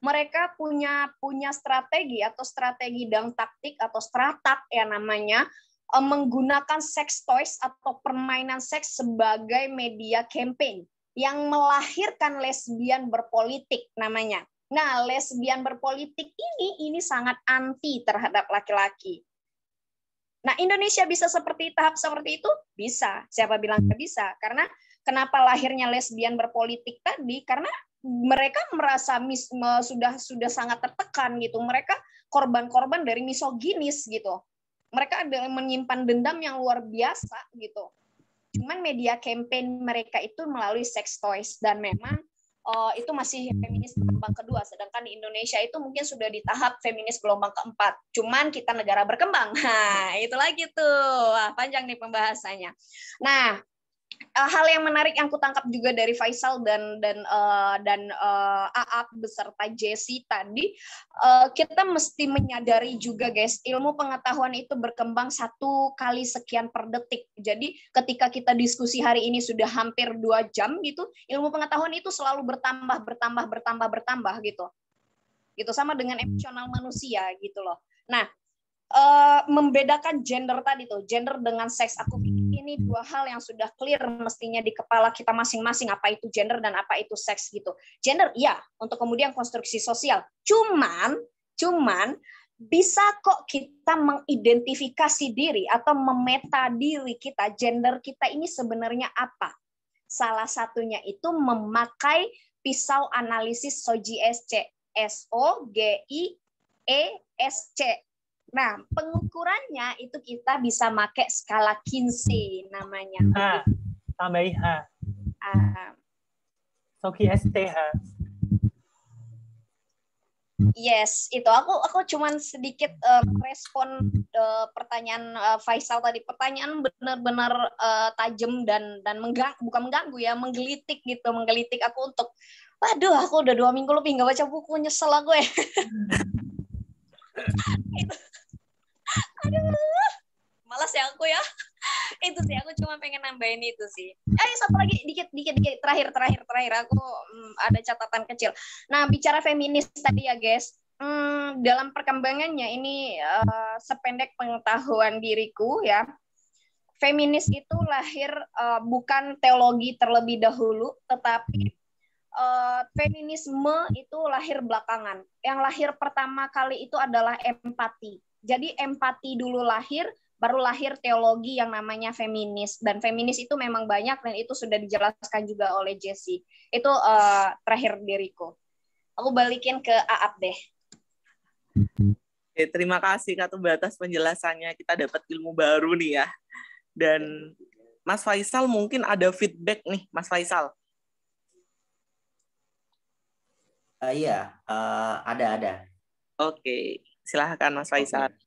Mereka punya strategi atau strategi dan taktik atau stratak ya namanya, menggunakan sex toys atau permainan seks sebagai media campaign yang melahirkan lesbian berpolitik namanya. Nah, lesbian berpolitik ini sangat anti terhadap laki-laki. Nah, Indonesia bisa tahap seperti itu? Bisa. Siapa bilang nggak bisa? Karena kenapa lahirnya lesbian berpolitik tadi? Karena mereka merasa sudah sangat tertekan gitu. Mereka korban-korban dari misoginis gitu. Mereka ada menyimpan dendam yang luar biasa gitu. Cuman media campaign mereka itu melalui sex toys, dan memang itu masih feminis gelombang kedua, sedangkan di Indonesia itu mungkin sudah di tahap feminis gelombang keempat. Cuman kita negara berkembang. Nah, itu lagi tuh. Wah, panjang nih pembahasannya. Nah, hal yang menarik yang kutangkap juga dari Faisal dan Aap beserta Jessie tadi, kita mesti menyadari juga guys, ilmu pengetahuan itu berkembang 1 kali sekian per detik. Jadi ketika kita diskusi hari ini sudah hampir 2 jam gitu, ilmu pengetahuan itu selalu bertambah gitu. Gitu sama dengan emosional manusia gitu loh. Nah, membedakan gender tadi tuh, gender dengan seks, aku pikir ini 2 hal yang sudah clear mestinya di kepala kita masing-masing, apa itu gender dan apa itu seks gitu. Gender iya untuk kemudian konstruksi sosial, cuman bisa kok kita mengidentifikasi diri atau memeta diri kita, gender kita ini sebenarnya apa. Salah satunya itu memakai pisau analisis SOGIESC, SOGIESC. Nah, pengukurannya itu kita bisa pakai skala Kinsey namanya. Tambahi H. SOGIESC. Yes, itu aku cuman sedikit respon pertanyaan Faisal tadi. Pertanyaan benar-benar tajam dan bukan mengganggu ya, menggelitik gitu, menggelitik aku untuk, waduh, aku udah 2 minggu lebih nggak baca buku, nyesel lah gue. Aduh, malas ya aku ya. Itu sih, aku cuma pengen nambahin itu sih. Satu lagi dikit terakhir aku ada catatan kecil. Nah, bicara feminis tadi ya guys, dalam perkembangannya ini sependek pengetahuan diriku ya, feminis itu lahir bukan teologi terlebih dahulu, tetapi feminisme itu lahir belakangan. Yang lahir pertama kali itu adalah empati. Jadi empati dulu lahir, baru lahir teologi yang namanya feminis. Dan feminis itu memang banyak, dan itu sudah dijelaskan juga oleh Jessie. Itu terakhir diriku. Aku balikin ke Aap deh. Oke, terima kasih Kak Tuba atas penjelasannya. Kita dapat ilmu baru nih ya. Dan Mas Faisal mungkin ada feedback nih, Mas Faisal. Iya, ada. Oke, silahkan Mas Faisal. Oke.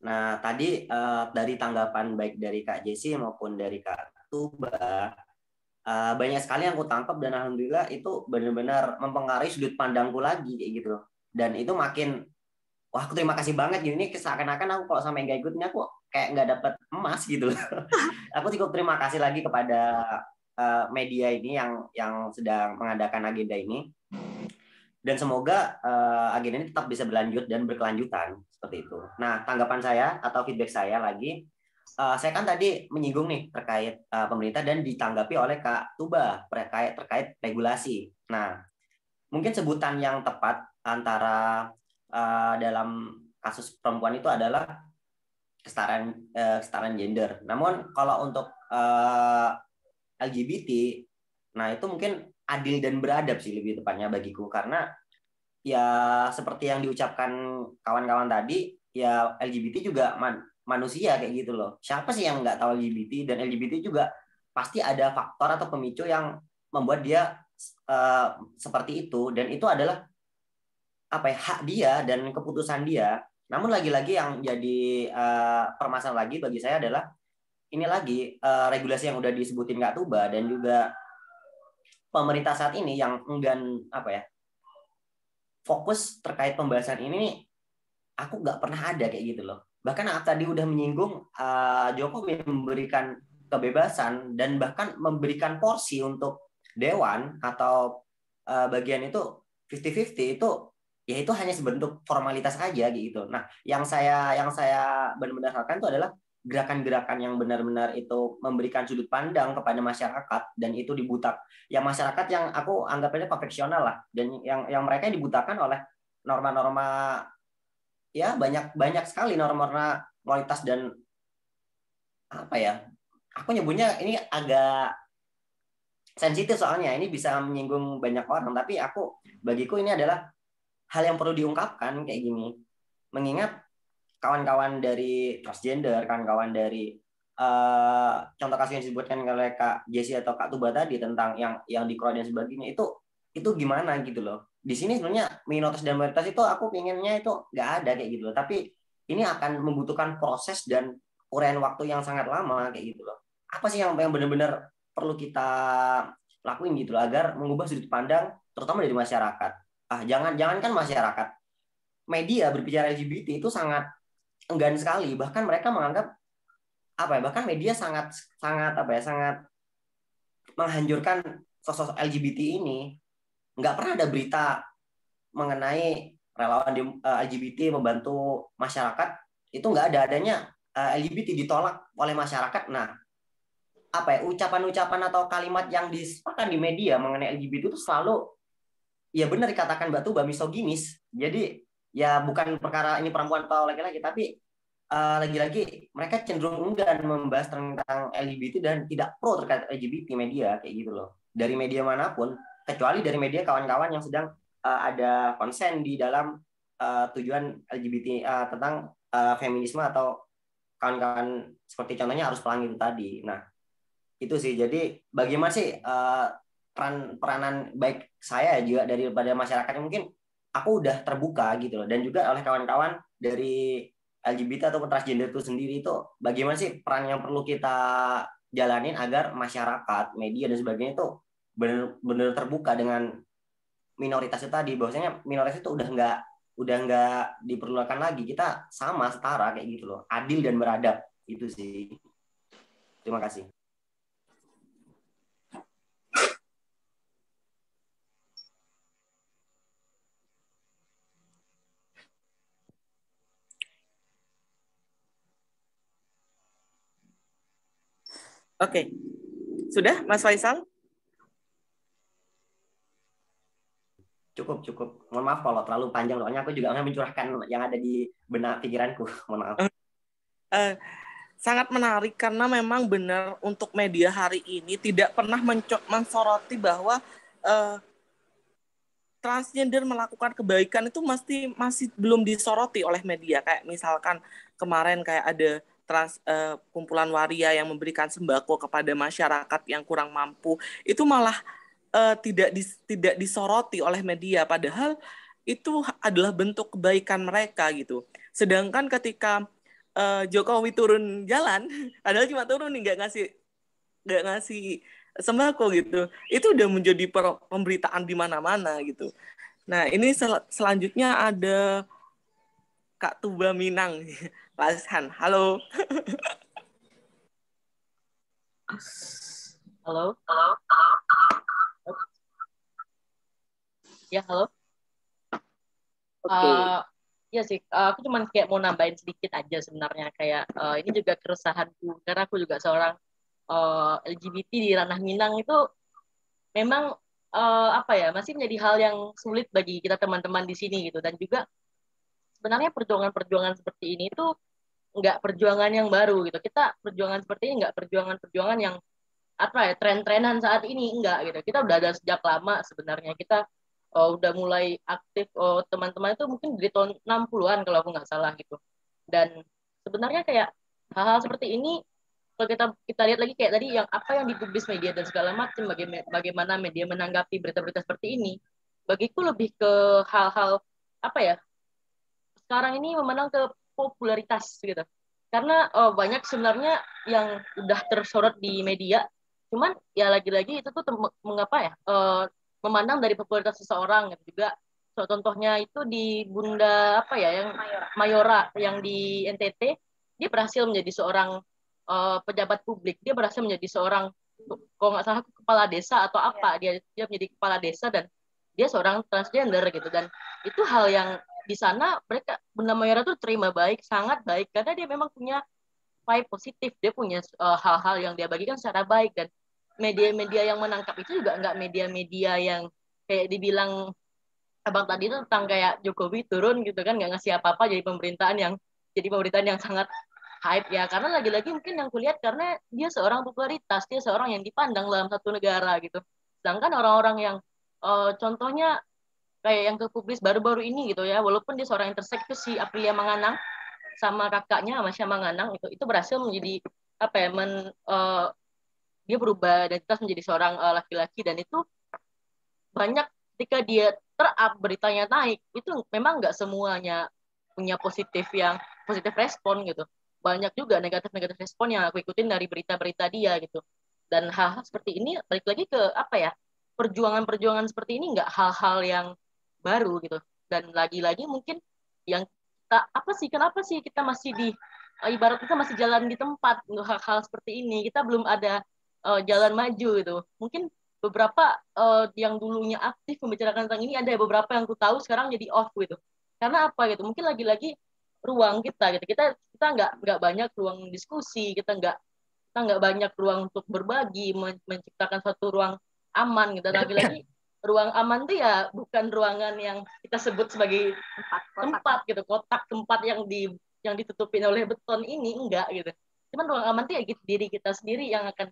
Nah, tadi dari tanggapan baik dari Kak Jessi maupun dari Kak Tuba, banyak sekali yang aku tangkap dan alhamdulillah itu benar-benar mempengaruhi sudut pandangku lagi kayak gitu loh. Dan itu makin, wah aku terima kasih banget gitu. Ini seakan-akan aku kalau sampai nggak ikut ini aku kayak nggak dapet emas gitu loh. Aku cukup terima kasih lagi kepada media ini yang sedang mengadakan agenda ini. Dan semoga agenda ini tetap bisa berlanjut dan berkelanjutan seperti itu. Nah, tanggapan saya atau feedback saya lagi, saya kan tadi menyinggung nih terkait pemerintah dan ditanggapi oleh Kak Tuba terkait regulasi. Nah, mungkin sebutan yang tepat antara dalam kasus perempuan itu adalah kesetaraan gender. Namun kalau untuk LGBT, nah itu mungkin adil dan beradab sih lebih tepatnya bagiku, karena ya seperti yang diucapkan kawan-kawan tadi, ya LGBT juga manusia kayak gitu loh. Siapa sih yang nggak tahu LGBT, dan LGBT juga pasti ada faktor atau pemicu yang membuat dia seperti itu, dan itu adalah apa ya, hak dia dan keputusan dia. Namun lagi-lagi yang jadi permasalahan lagi bagi saya adalah ini lagi regulasi yang udah disebutin Kak Tuba dan juga pemerintah saat ini yang enggan apa ya fokus terkait pembahasan ini. Aku nggak pernah ada kayak gitu loh. Bahkan tadi udah menyinggung Jokowi memberikan kebebasan dan bahkan memberikan porsi untuk dewan atau bagian itu 50-50 itu, ya itu hanya sebentuk formalitas aja gitu. Nah, yang saya benar-benar harapkan itu adalah gerakan-gerakan yang benar-benar itu memberikan sudut pandang kepada masyarakat, dan itu dibutak yang masyarakat yang aku anggapnya konvensional lah, dan yang mereka dibutakan oleh norma-norma, ya banyak sekali norma-norma moralitas, dan apa ya, aku nyebutnya ini agak sensitif soalnya ini bisa menyinggung banyak orang, tapi bagiku ini adalah hal yang perlu diungkapkan kayak gini, mengingat kawan-kawan dari transgender, kawan-kawan dari contoh kasus yang disebutkan oleh Kak Jessi atau Kak Tuba tadi tentang yang di Kroasia dan sebagainya, itu gimana gitu loh. Di sini sebenarnya minoritas dan mayoritas itu aku pengennya itu nggak ada kayak gitu loh, tapi ini akan membutuhkan proses dan uraian waktu yang sangat lama kayak gitu loh. Apa sih yang benar-benar perlu kita lakuin gitu loh agar mengubah sudut pandang terutama dari masyarakat. Jangankan masyarakat, media berbicara LGBT itu sangat enggan sekali, bahkan mereka menganggap bahkan media sangat menghancurkan sosok LGBT ini. Nggak pernah ada berita mengenai relawan LGBT membantu masyarakat, itu nggak adanya LGBT ditolak oleh masyarakat. Nah, ucapan-ucapan atau kalimat yang disepakkan di media mengenai LGBT itu selalu, ya benar dikatakan Mbak Tuba, misoginis. Jadi ya bukan perkara ini perempuan atau laki-laki, tapi lagi-lagi mereka cenderung enggan membahas tentang LGBT dan tidak pro terkait LGBT media kayak gitu loh. Dari media manapun, kecuali dari media kawan-kawan yang sedang ada konsen di dalam tujuan LGBT tentang feminisme atau kawan-kawan seperti contohnya Arus Pelangi itu tadi. Nah, itu sih. Jadi bagaimana sih peranan baik saya juga daripada masyarakat, mungkin aku udah terbuka gitu loh, dan juga oleh kawan-kawan dari LGBT ataupun transgender itu sendiri, itu bagaimana sih peran yang perlu kita jalanin agar masyarakat, media dan sebagainya itu benar-benar terbuka dengan minoritas itu tadi, bahwasanya minoritas itu udah nggak diperlukan lagi, kita sama setara kayak gitu loh, adil dan beradab. Itu sih. Terima kasih. Oke. Sudah, Mas Faisal? Cukup. Mohon maaf kalau terlalu panjang, soalnya aku juga mencurahkan yang ada di benak pikiranku. Mohon maaf. Sangat menarik karena memang benar untuk media hari ini tidak pernah mensoroti bahwa transgender melakukan kebaikan itu masih belum disoroti oleh media. Kayak misalkan kemarin kayak ada kumpulan waria yang memberikan sembako kepada masyarakat yang kurang mampu, itu malah tidak disoroti oleh media, padahal itu adalah bentuk kebaikan mereka gitu. Sedangkan ketika Jokowi turun jalan, padahal cuma turun nih, nggak ngasih sembako gitu, itu udah menjadi pemberitaan di mana-mana gitu. Nah, ini selanjutnya ada Kak Tuba Minang. Pak Han, halo. Halo. Ya, halo. Ya sih, aku cuma kayak mau nambahin sedikit aja sebenarnya. Kayak ini juga keresahanku, karena aku juga seorang LGBT di ranah Minang itu memang apa ya, masih menjadi hal yang sulit bagi kita teman-teman di sini gitu. Dan juga sebenarnya perjuangan-perjuangan seperti ini itu nggak perjuangan yang baru gitu. Kita perjuangan seperti ini nggak perjuangan-perjuangan yang apa ya, tren-trenan saat ini, enggak gitu. Kita udah ada sejak lama sebenarnya. Kita udah mulai aktif, teman-teman itu mungkin dari tahun 60-an kalau aku nggak salah gitu. Dan sebenarnya kayak hal-hal seperti ini, kalau kita lihat lagi kayak tadi yang apa yang dipublis media dan segala macam, bagaimana media menanggapi berita-berita seperti ini, bagiku lebih ke hal-hal apa ya, sekarang ini memandang ke popularitas gitu. Karena banyak sebenarnya yang udah tersorot di media, cuman ya lagi-lagi itu tuh mengapa ya, memandang dari popularitas seseorang gitu. Juga contohnya itu di Bunda apa ya, yang Mayora yang di NTT, dia berhasil menjadi seorang pejabat publik, dia berhasil menjadi seorang, kalau nggak salah kepala desa atau apa, dia menjadi kepala desa dan dia seorang transgender gitu. Dan itu hal yang di sana mereka, Bunda Mayora tuh terima baik, sangat baik, karena dia memang punya vibe positif, dia punya hal-hal yang dia bagikan secara baik. Dan media-media yang menangkap itu juga nggak media-media yang kayak dibilang abang tadi itu tentang kayak Jokowi turun gitu kan, nggak ngasih apa-apa, jadi pemberitaan yang sangat hype ya. Karena lagi-lagi mungkin yang kulihat karena dia seorang popularitas, dia seorang yang dipandang dalam satu negara gitu. Sedangkan orang-orang yang contohnya kayak yang kepublis baru-baru ini gitu ya, walaupun dia seorang intersex, itu si Aprilia Manganang sama kakaknya Amasya Manganang itu berhasil menjadi apa ya, dia berubah identitas menjadi seorang laki-laki. Dan itu banyak ketika dia ter-up, beritanya naik, itu memang nggak semuanya punya positif respon gitu. Banyak juga negatif respon yang aku ikutin dari berita-berita dia gitu. Dan hal-hal seperti ini balik lagi ke apa ya, perjuangan-perjuangan seperti ini nggak hal-hal yang baru gitu. Dan lagi-lagi mungkin yang kenapa sih kita masih ibarat kita masih jalan di tempat untuk hal-hal seperti ini, kita belum ada jalan maju gitu. Mungkin beberapa yang dulunya aktif membicarakan tentang ini, ada beberapa yang aku tahu sekarang jadi off gitu. Karena apa gitu? Mungkin lagi-lagi ruang kita gitu. Kita nggak banyak ruang diskusi, kita nggak banyak ruang untuk berbagi, menciptakan suatu ruang aman gitu. Dan lagi-lagi ruang aman tuh ya bukan ruangan yang kita sebut sebagai tempat gitu, kotak tempat yang ditutupin oleh beton ini, enggak gitu. Cuman ruang aman tuh ya diri kita sendiri yang akan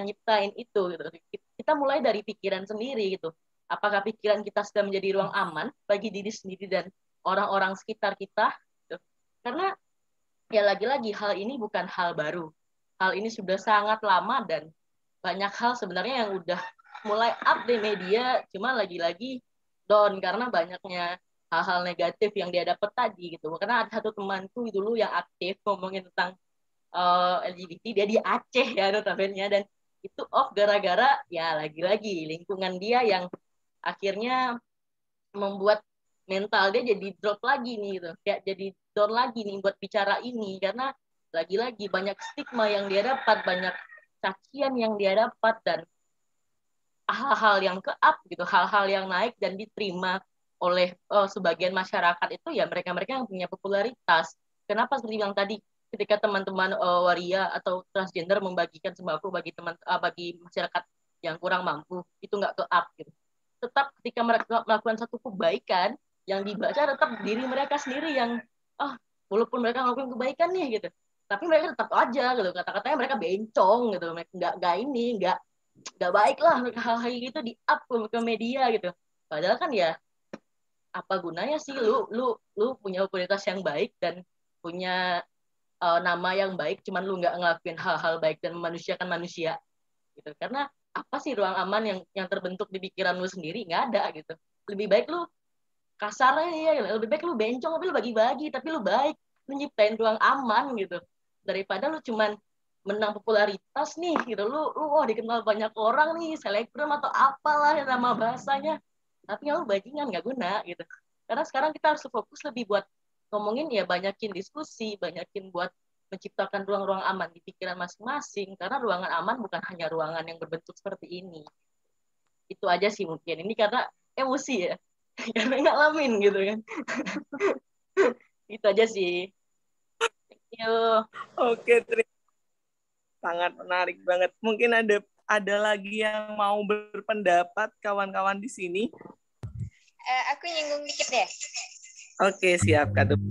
nyiptain itu gitu. Kita mulai dari pikiran sendiri gitu. Apakah pikiran kita sudah menjadi ruang aman bagi diri sendiri dan orang-orang sekitar kita gitu. Karena ya lagi-lagi hal ini bukan hal baru. Hal ini sudah sangat lama dan banyak hal sebenarnya yang udah mulai up di media, cuma lagi-lagi down karena banyaknya hal-hal negatif yang dia dapat tadi gitu. Karena ada satu temanku dulu yang aktif ngomongin tentang LGBT, dia di Aceh ya notabene, dan itu off gara-gara ya lagi-lagi lingkungan dia yang akhirnya membuat mental dia jadi drop lagi nih gitu, kayak jadi down lagi nih buat bicara ini, karena lagi-lagi banyak stigma yang dia dapat, banyak cacian yang dia dapat, dan hal-hal yang ke-up gitu, hal-hal yang naik dan diterima oleh sebagian masyarakat itu ya mereka-mereka yang punya popularitas. Kenapa seperti yang tadi, ketika teman-teman waria atau transgender membagikan sembako bagi masyarakat yang kurang mampu, itu nggak ke-up gitu. Tetap ketika mereka melakukan satu kebaikan, yang dibaca tetap diri mereka sendiri yang walaupun mereka ngelakuin kebaikan nih gitu, tapi mereka tetap aja gitu, kata-katanya mereka bencong gitu, nggak baik lah hal-hal gitu di up ke media gitu. Padahal kan ya apa gunanya sih lu punya otoritas yang baik dan punya nama yang baik, cuman lu nggak ngelakuin hal-hal baik dan memanusiakan manusia gitu. Karena apa sih ruang aman yang terbentuk di pikiran lu sendiri? Nggak ada gitu. Lebih baik lu kasarnya ya, lebih baik lu bencong tapi lu bagi-bagi, tapi lu baik, lu nyiptain ruang aman gitu, daripada lu cuman menang popularitas nih gitu, lu wah dikenal banyak orang nih, selebgram atau apalah nama bahasanya, tapi lu bajingan nggak guna gitu. Karena sekarang kita harus fokus lebih buat ngomongin ya, banyakin diskusi, banyakin buat menciptakan ruang-ruang aman di pikiran masing-masing, karena ruangan aman bukan hanya ruangan yang berbentuk seperti ini. Itu aja sih mungkin, ini karena emosi ya, karena ngalamin gitu kan. Itu aja sih. Thank you. Oke, sangat menarik banget. Mungkin ada lagi yang mau berpendapat kawan-kawan di sini? Aku nyinggung dikit deh. Oke, siap Kak Tuba.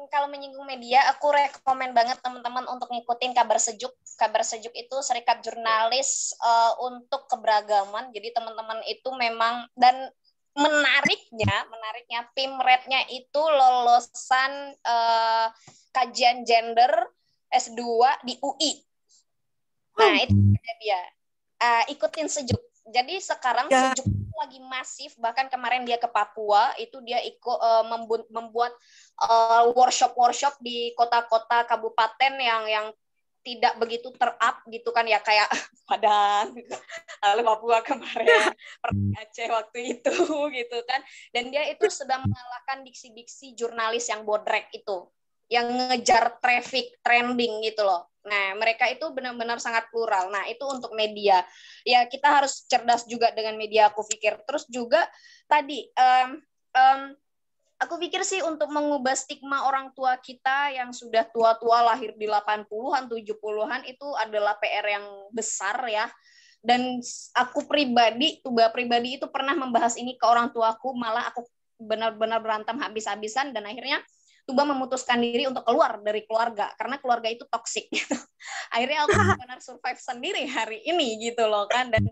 Kalau menyinggung media, aku rekomen banget teman-teman untuk ngikutin Kabar Sejuk. Kabar Sejuk itu serikat jurnalis untuk keberagaman. Jadi teman-teman itu memang, dan menariknya PIMRED-nya itu lolosan kajian gender S2 di UI. Nah, itu dia. Ikutin Sejuk. Jadi sekarang Sejuk lagi masif, bahkan kemarin dia ke Papua, itu dia ikut membuat workshop di kota-kota kabupaten yang tidak begitu ter-up gitu kan ya, kayak Padang, lalu Papua kemarin, Aceh waktu itu gitu kan. Dan dia itu sedang mengalahkan diksi-diksi jurnalis yang bodrek itu, yang ngejar traffic trending gitu loh. Nah, mereka itu benar-benar sangat plural. Nah, itu untuk media. Ya, kita harus cerdas juga dengan media, aku pikir. Terus juga tadi, aku pikir sih untuk mengubah stigma orang tua kita yang sudah tua-tua, lahir di 80-an, 70-an, itu adalah PR yang besar ya. Dan aku pribadi, Tuba pribadi itu pernah membahas ini ke orang tuaku, malah aku benar-benar berantem habis-habisan, dan akhirnya Tuba memutuskan diri untuk keluar dari keluarga karena keluarga itu toksik gitu. Akhirnya aku benar survive sendiri hari ini gitu loh kan. Dan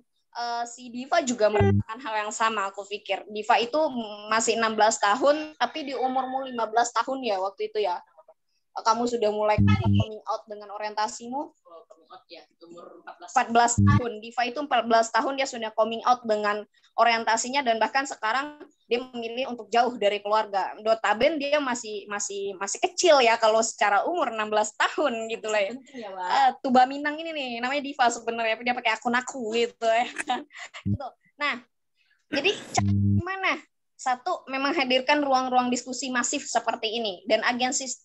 si Diva juga merasakan hal yang sama, aku pikir. Diva itu masih 16 tahun tapi di umurmu 15 tahun ya waktu itu ya. Kamu sudah mulai coming out dengan orientasimu. Ya, umur 14 tahun. Diva itu 14 tahun dia sudah coming out dengan orientasinya, dan bahkan sekarang dia memilih untuk jauh dari keluarga. Notabene dia masih kecil ya kalau secara umur 16 tahun gitu lah ya. Tuba Minang ini nih namanya Diva sebenarnya, dia pakai akun aku gitu ya kan. Gitu. Nah, jadi gimana? Satu, memang hadirkan ruang-ruang diskusi masif seperti ini. Dan agen Sex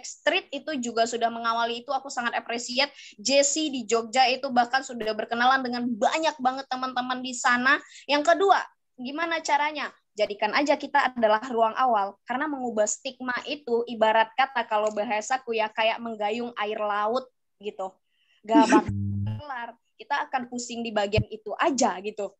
Street itu juga sudah mengawali itu, aku sangat appreciate. Jessie di Jogja itu bahkan sudah berkenalan dengan banyak banget teman-teman di sana. Yang kedua, gimana caranya? Jadikan aja kita adalah ruang awal. Karena mengubah stigma itu, ibarat kata kalau bahasaku ya, kayak menggayung air laut gitu. Gak bakal kelar. Kita akan pusing di bagian itu aja gitu.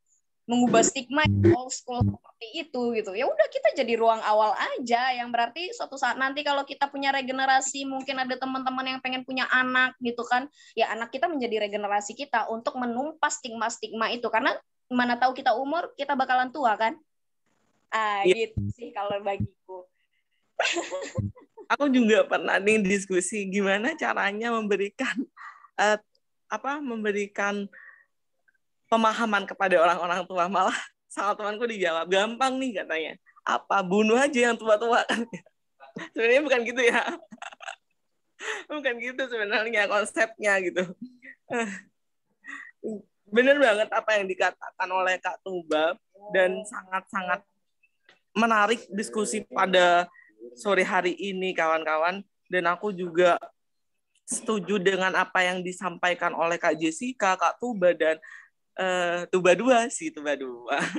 Mengubah stigma old school seperti itu gitu. Ya udah, kita jadi ruang awal aja, yang berarti suatu saat nanti kalau kita punya regenerasi, mungkin ada teman-teman yang pengen punya anak gitu kan. Ya anak kita menjadi regenerasi kita untuk menumpas stigma-stigma itu, karena mana tahu kita umur kita bakalan tua kan. Gitu sih kalau bagiku. Aku juga pernah nih diskusi gimana caranya memberikan pemahaman kepada orang-orang tua. Malah sama temanku dijawab, gampang nih katanya, apa, bunuh aja yang tua-tua kan. Sebenarnya bukan gitu ya, bukan gitu sebenarnya konsepnya gitu. Bener banget apa yang dikatakan oleh Kak Tuba, dan sangat-sangat menarik diskusi pada sore hari ini kawan-kawan. Dan aku juga setuju dengan apa yang disampaikan oleh Kak Jessica, Kak Tuba, dan Tuba 2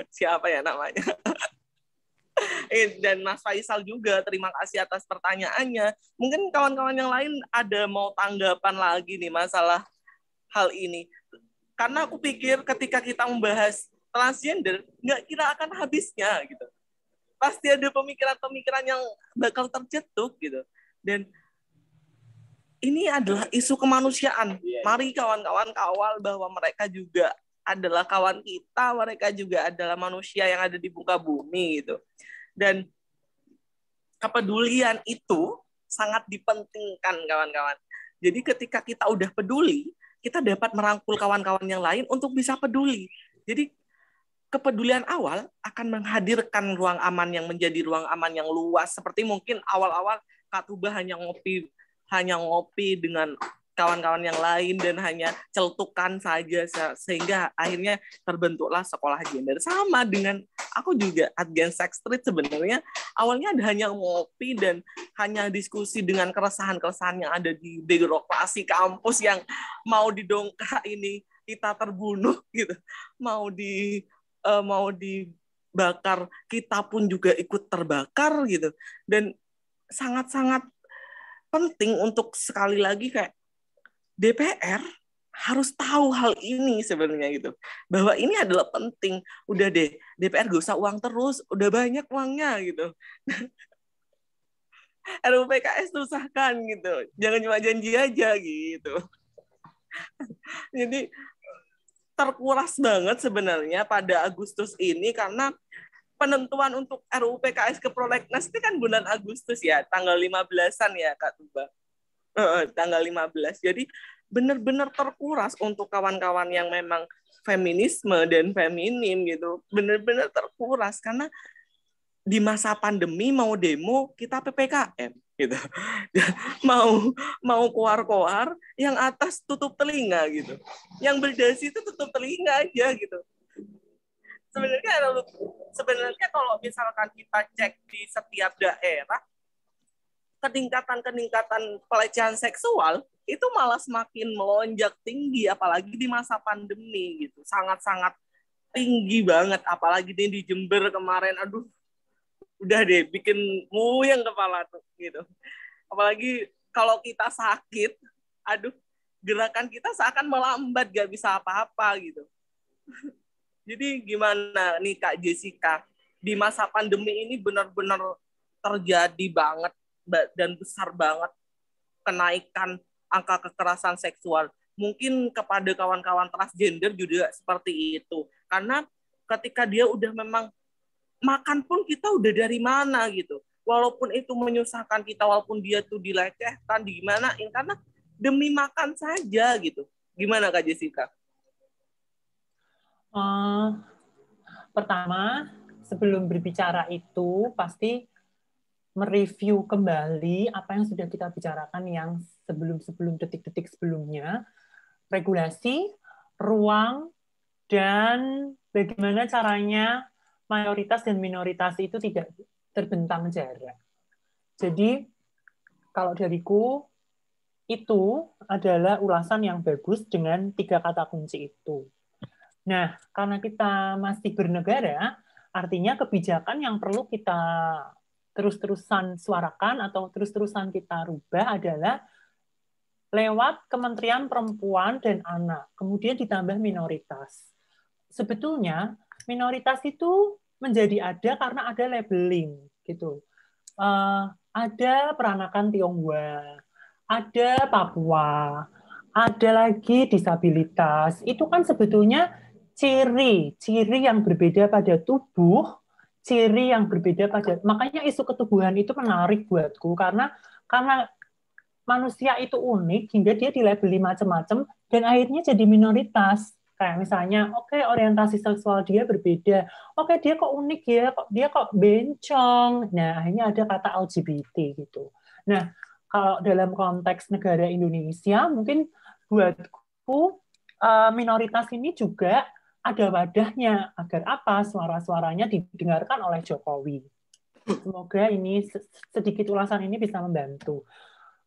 siapa ya namanya, dan Mas Faisal juga. Terima kasih atas pertanyaannya. Mungkin kawan-kawan yang lain ada mau tanggapan lagi nih masalah hal ini, karena aku pikir ketika kita membahas transgender nggak kira akan habisnya gitu. Pasti ada pemikiran-pemikiran yang bakal tercetuk gitu. Dan ini adalah isu kemanusiaan. Mari kawan-kawan kawal bahwa mereka juga adalah kawan kita, mereka juga adalah manusia yang ada di muka bumi gitu. Dan kepedulian itu sangat dipentingkan, kawan-kawan. Jadi ketika kita udah peduli, kita dapat merangkul kawan-kawan yang lain untuk bisa peduli. Jadi kepedulian awal akan menghadirkan ruang aman yang menjadi ruang aman yang luas. Seperti mungkin awal-awal Kak Tuba hanya ngopi dengan kawan-kawan yang lain dan hanya celtukan saja, sehingga akhirnya terbentuklah sekolah gender. Sama dengan aku juga at Gen Sex Street, sebenarnya awalnya hanya ngopi dan hanya diskusi dengan keresahan-keresahan yang ada di birokrasi kampus yang mau didongkrak ini kita terbunuh gitu, mau dibakar kita pun juga ikut terbakar gitu. Dan sangat-sangat penting untuk sekali lagi kayak DPR harus tahu hal ini sebenarnya gitu, bahwa ini adalah penting. Udah deh, DPR gak usah uang terus, udah banyak uangnya gitu. RUU PKS tuh sahkan gitu, jangan cuma janji aja gitu. Jadi terkuras banget sebenarnya pada Agustus ini, karena penentuan untuk RUU PKS ke prolegnas itu kan bulan Agustus ya, tanggal 15-an ya Kak Tuba. Tanggal 15. Jadi benar-benar terkuras untuk kawan-kawan yang memang feminisme dan feminim gitu. Benar-benar terkuras karena di masa pandemi mau demo kita PPKM gitu. mau koar-koar, yang atas tutup telinga gitu. Yang berdasi itu tutup telinga aja gitu. Sebenarnya kalau misalkan kita cek di setiap daerah, peningkatan pelecehan seksual itu malah semakin melonjak tinggi, apalagi di masa pandemi gitu, sangat-sangat tinggi banget. Apalagi di Jember kemarin, aduh, udah deh bikin muyeng kepala tuh gitu. Apalagi kalau kita sakit, aduh, gerakan kita seakan melambat, gak bisa apa-apa gitu. Jadi gimana nih Kak Jessica, di masa pandemi ini benar-benar terjadi banget dan besar banget kenaikan angka kekerasan seksual. Mungkin kepada kawan-kawan transgender juga seperti itu. Karena ketika dia udah memang makan pun kita udah dari mana gitu. Walaupun itu menyusahkan kita, walaupun dia tuh dilecehkan, digimanain, karena demi makan saja gitu. Gimana Kak Jessica? Pertama, sebelum berbicara itu pasti mereview kembali apa yang sudah kita bicarakan yang sebelum detik-detik sebelumnya, regulasi, ruang, dan bagaimana caranya mayoritas dan minoritas itu tidak terbentang jarak. Jadi, kalau dariku, itu adalah ulasan yang bagus dengan 3 kata kunci itu. Nah, karena kita masih bernegara, artinya kebijakan yang perlu kita terus-terusan suarakan atau terus-terusan kita rubah adalah lewat Kementerian Perempuan dan Anak, kemudian ditambah minoritas. Sebetulnya minoritas itu menjadi ada karena ada labeling gitu. Ada peranakan Tionghoa, ada Papua, ada lagi disabilitas. Itu kan sebetulnya ciri yang berbeda pada tubuh, ciri yang berbeda pada, makanya isu ketubuhan itu menarik buatku karena manusia itu unik hingga dia dilabeli macam-macam dan akhirnya jadi minoritas. Kayak misalnya, oke, orientasi seksual dia berbeda, oke, dia kok unik ya, dia kok bencong. Nah, akhirnya ada kata LGBT gitu. Nah, kalau dalam konteks negara Indonesia, mungkin buatku minoritas ini juga ada wadahnya agar apa suara-suaranya didengarkan oleh Jokowi. Semoga ini sedikit ulasan ini bisa membantu.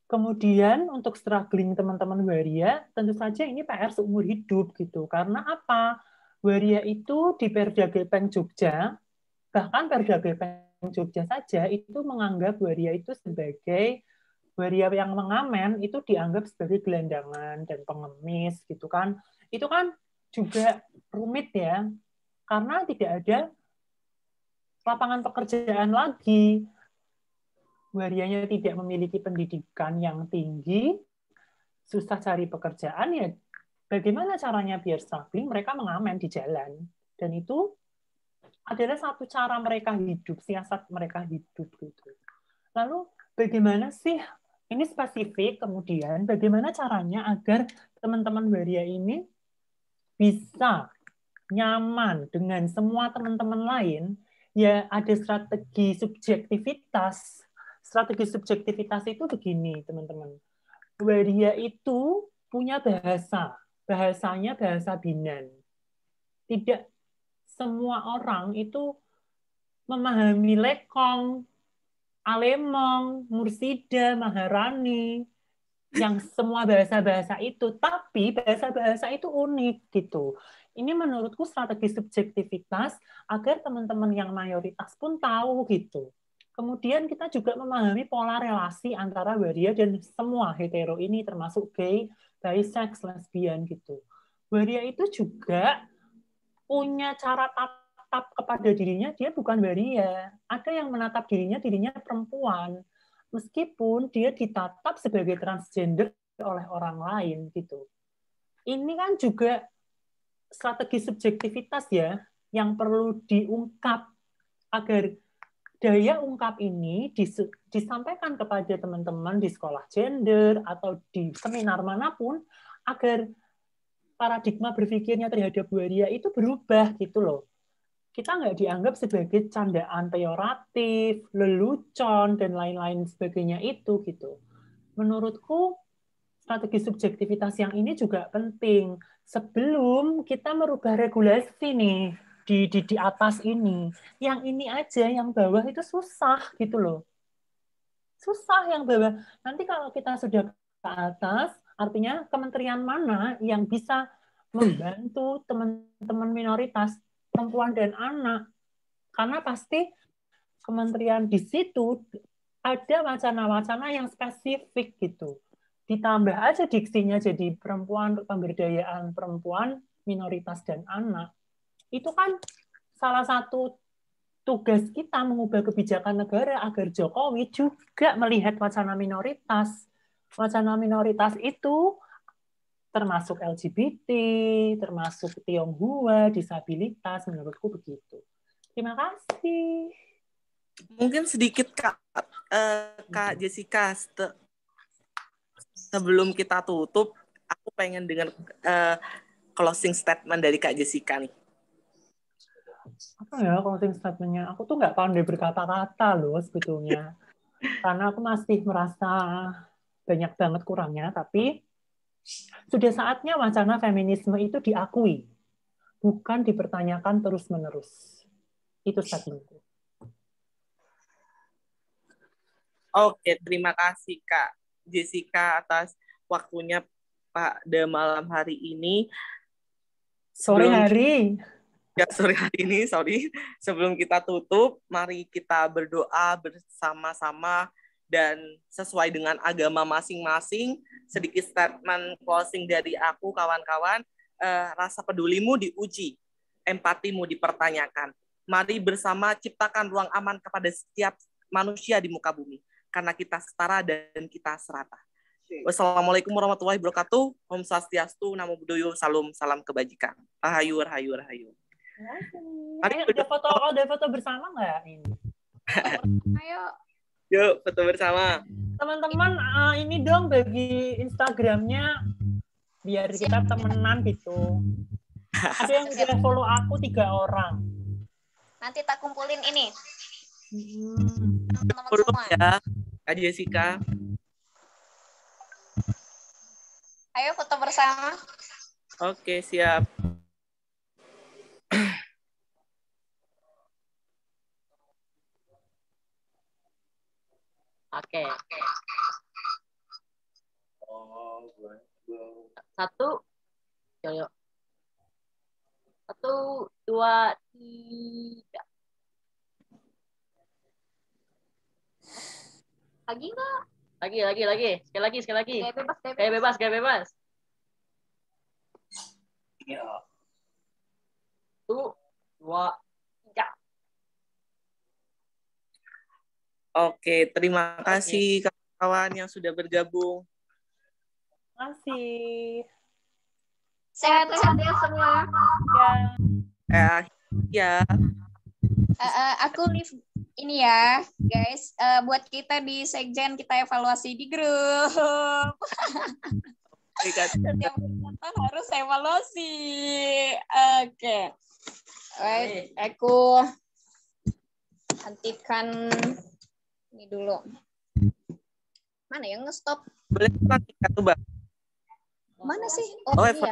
Kemudian untuk struggling teman-teman waria, tentu saja ini PR seumur hidup gitu. Karena apa? Waria itu di Perda Gepeng Jogja, bahkan Perda Gepeng Jogja saja itu menganggap waria itu sebagai waria yang mengamen itu dianggap sebagai gelandangan dan pengemis gitu kan. Itu kan juga rumit ya, karena tidak ada lapangan pekerjaan lagi. Warianya tidak memiliki pendidikan yang tinggi, susah cari pekerjaan, ya bagaimana caranya biar struggling? Mereka mengamen di jalan. Dan itu adalah satu cara mereka hidup, siasat mereka hidup gitu. Lalu bagaimana sih, ini spesifik, kemudian bagaimana caranya agar teman-teman waria ini bisa nyaman dengan semua teman-teman lain, ya ada strategi subjektivitas. Strategi subjektivitas itu begini, teman-teman. Waria itu punya bahasa. Bahasanya bahasa Binan. Tidak semua orang itu memahami Lekong, Alemong, Mursida, Maharani, yang semua bahasa-bahasa itu, tapi bahasa-bahasa itu unik gitu. Ini menurutku strategi subjektivitas agar teman-teman yang mayoritas pun tahu gitu. Kemudian kita juga memahami pola relasi antara waria dan semua hetero ini, termasuk gay, bisex, lesbian gitu. Waria itu juga punya cara tatap kepada dirinya, dia bukan waria. Ada yang menatap dirinya perempuan, meskipun dia ditatap sebagai transgender oleh orang lain gitu. Ini kan juga strategi subjektivitas ya, yang perlu diungkap agar daya ungkap ini disampaikan kepada teman-teman di sekolah gender atau di seminar manapun agar paradigma berpikirnya terhadap waria itu berubah gitu loh. Kita nggak dianggap sebagai candaan peyoratif, lelucon, dan lain-lain sebagainya itu gitu. Menurutku strategi subjektivitas yang ini juga penting sebelum kita merubah regulasi nih di atas ini. Yang ini aja, yang bawah itu susah gitu loh. Susah yang bawah. Nanti kalau kita sudah ke atas, artinya kementerian mana yang bisa membantu teman-teman minoritas, perempuan dan anak. Karena pasti kementerian di situ ada wacana-wacana yang spesifik gitu. Ditambah aja diksinya jadi perempuan, pemberdayaan perempuan, minoritas, dan anak. Itu kan salah satu tugas kita mengubah kebijakan negara agar Jokowi juga melihat wacana minoritas. Wacana minoritas itu termasuk LGBT, termasuk Tionghoa, disabilitas, menurutku begitu. Terima kasih. Mungkin sedikit Kak Jessica, sebelum kita tutup, aku pengen dengar closing statement dari Kak Jessica nih. Apa ya closing statement-nya? Aku tuh nggak pandai berkata-kata loh sebetulnya. Karena aku masih merasa banyak banget kurangnya, tapi sudah saatnya wacana feminisme itu diakui, bukan dipertanyakan terus-menerus. Itu statementku. Oke, terima kasih Kak Jessica atas waktunya pada malam hari ini. Sore hari. Sore hari ini, Sebelum kita tutup, mari kita berdoa bersama-sama dan sesuai dengan agama masing-masing. Sedikit statement closing dari aku, kawan-kawan. Rasa pedulimu diuji, empatimu dipertanyakan. Mari bersama ciptakan ruang aman kepada setiap manusia di muka bumi. Karena kita setara dan kita serata. Wassalamualaikum warahmatullahi wabarakatuh. Om Swastiastu, Namo Buddhaya, salam kebajikan. Rahayu, rahayu, rahayu. Ada foto bersama nggak ini? Ayo. Yuk, foto bersama. Teman-teman, ini dong bagi Instagramnya biar kita temenan gitu. Ada yang udah follow aku 3 orang. Nanti tak kumpulin ini. Teman-teman semua. Ya, Kak Jessica. Ayo foto bersama. Oke, siap. Oke. 1, yuk. 1, 2, 3. Lagi nggak? Lagi. Sekali lagi. Gaya bebas. Ya. 1, 2, 3. Oke, terima kasih kawan-kawan yang sudah bergabung. Terima kasih. Sehat-sehat ya semua. Ya. Aku live ini ya, guys. Buat kita di Sekjen, kita evaluasi di grup. Setiap kesempatan harus evaluasi. Oke. Baik, aku hentikan ini dulu. Mana yang nge-stop? Boleh nanti satu, Mbak. Mana sih? Oh, Iya.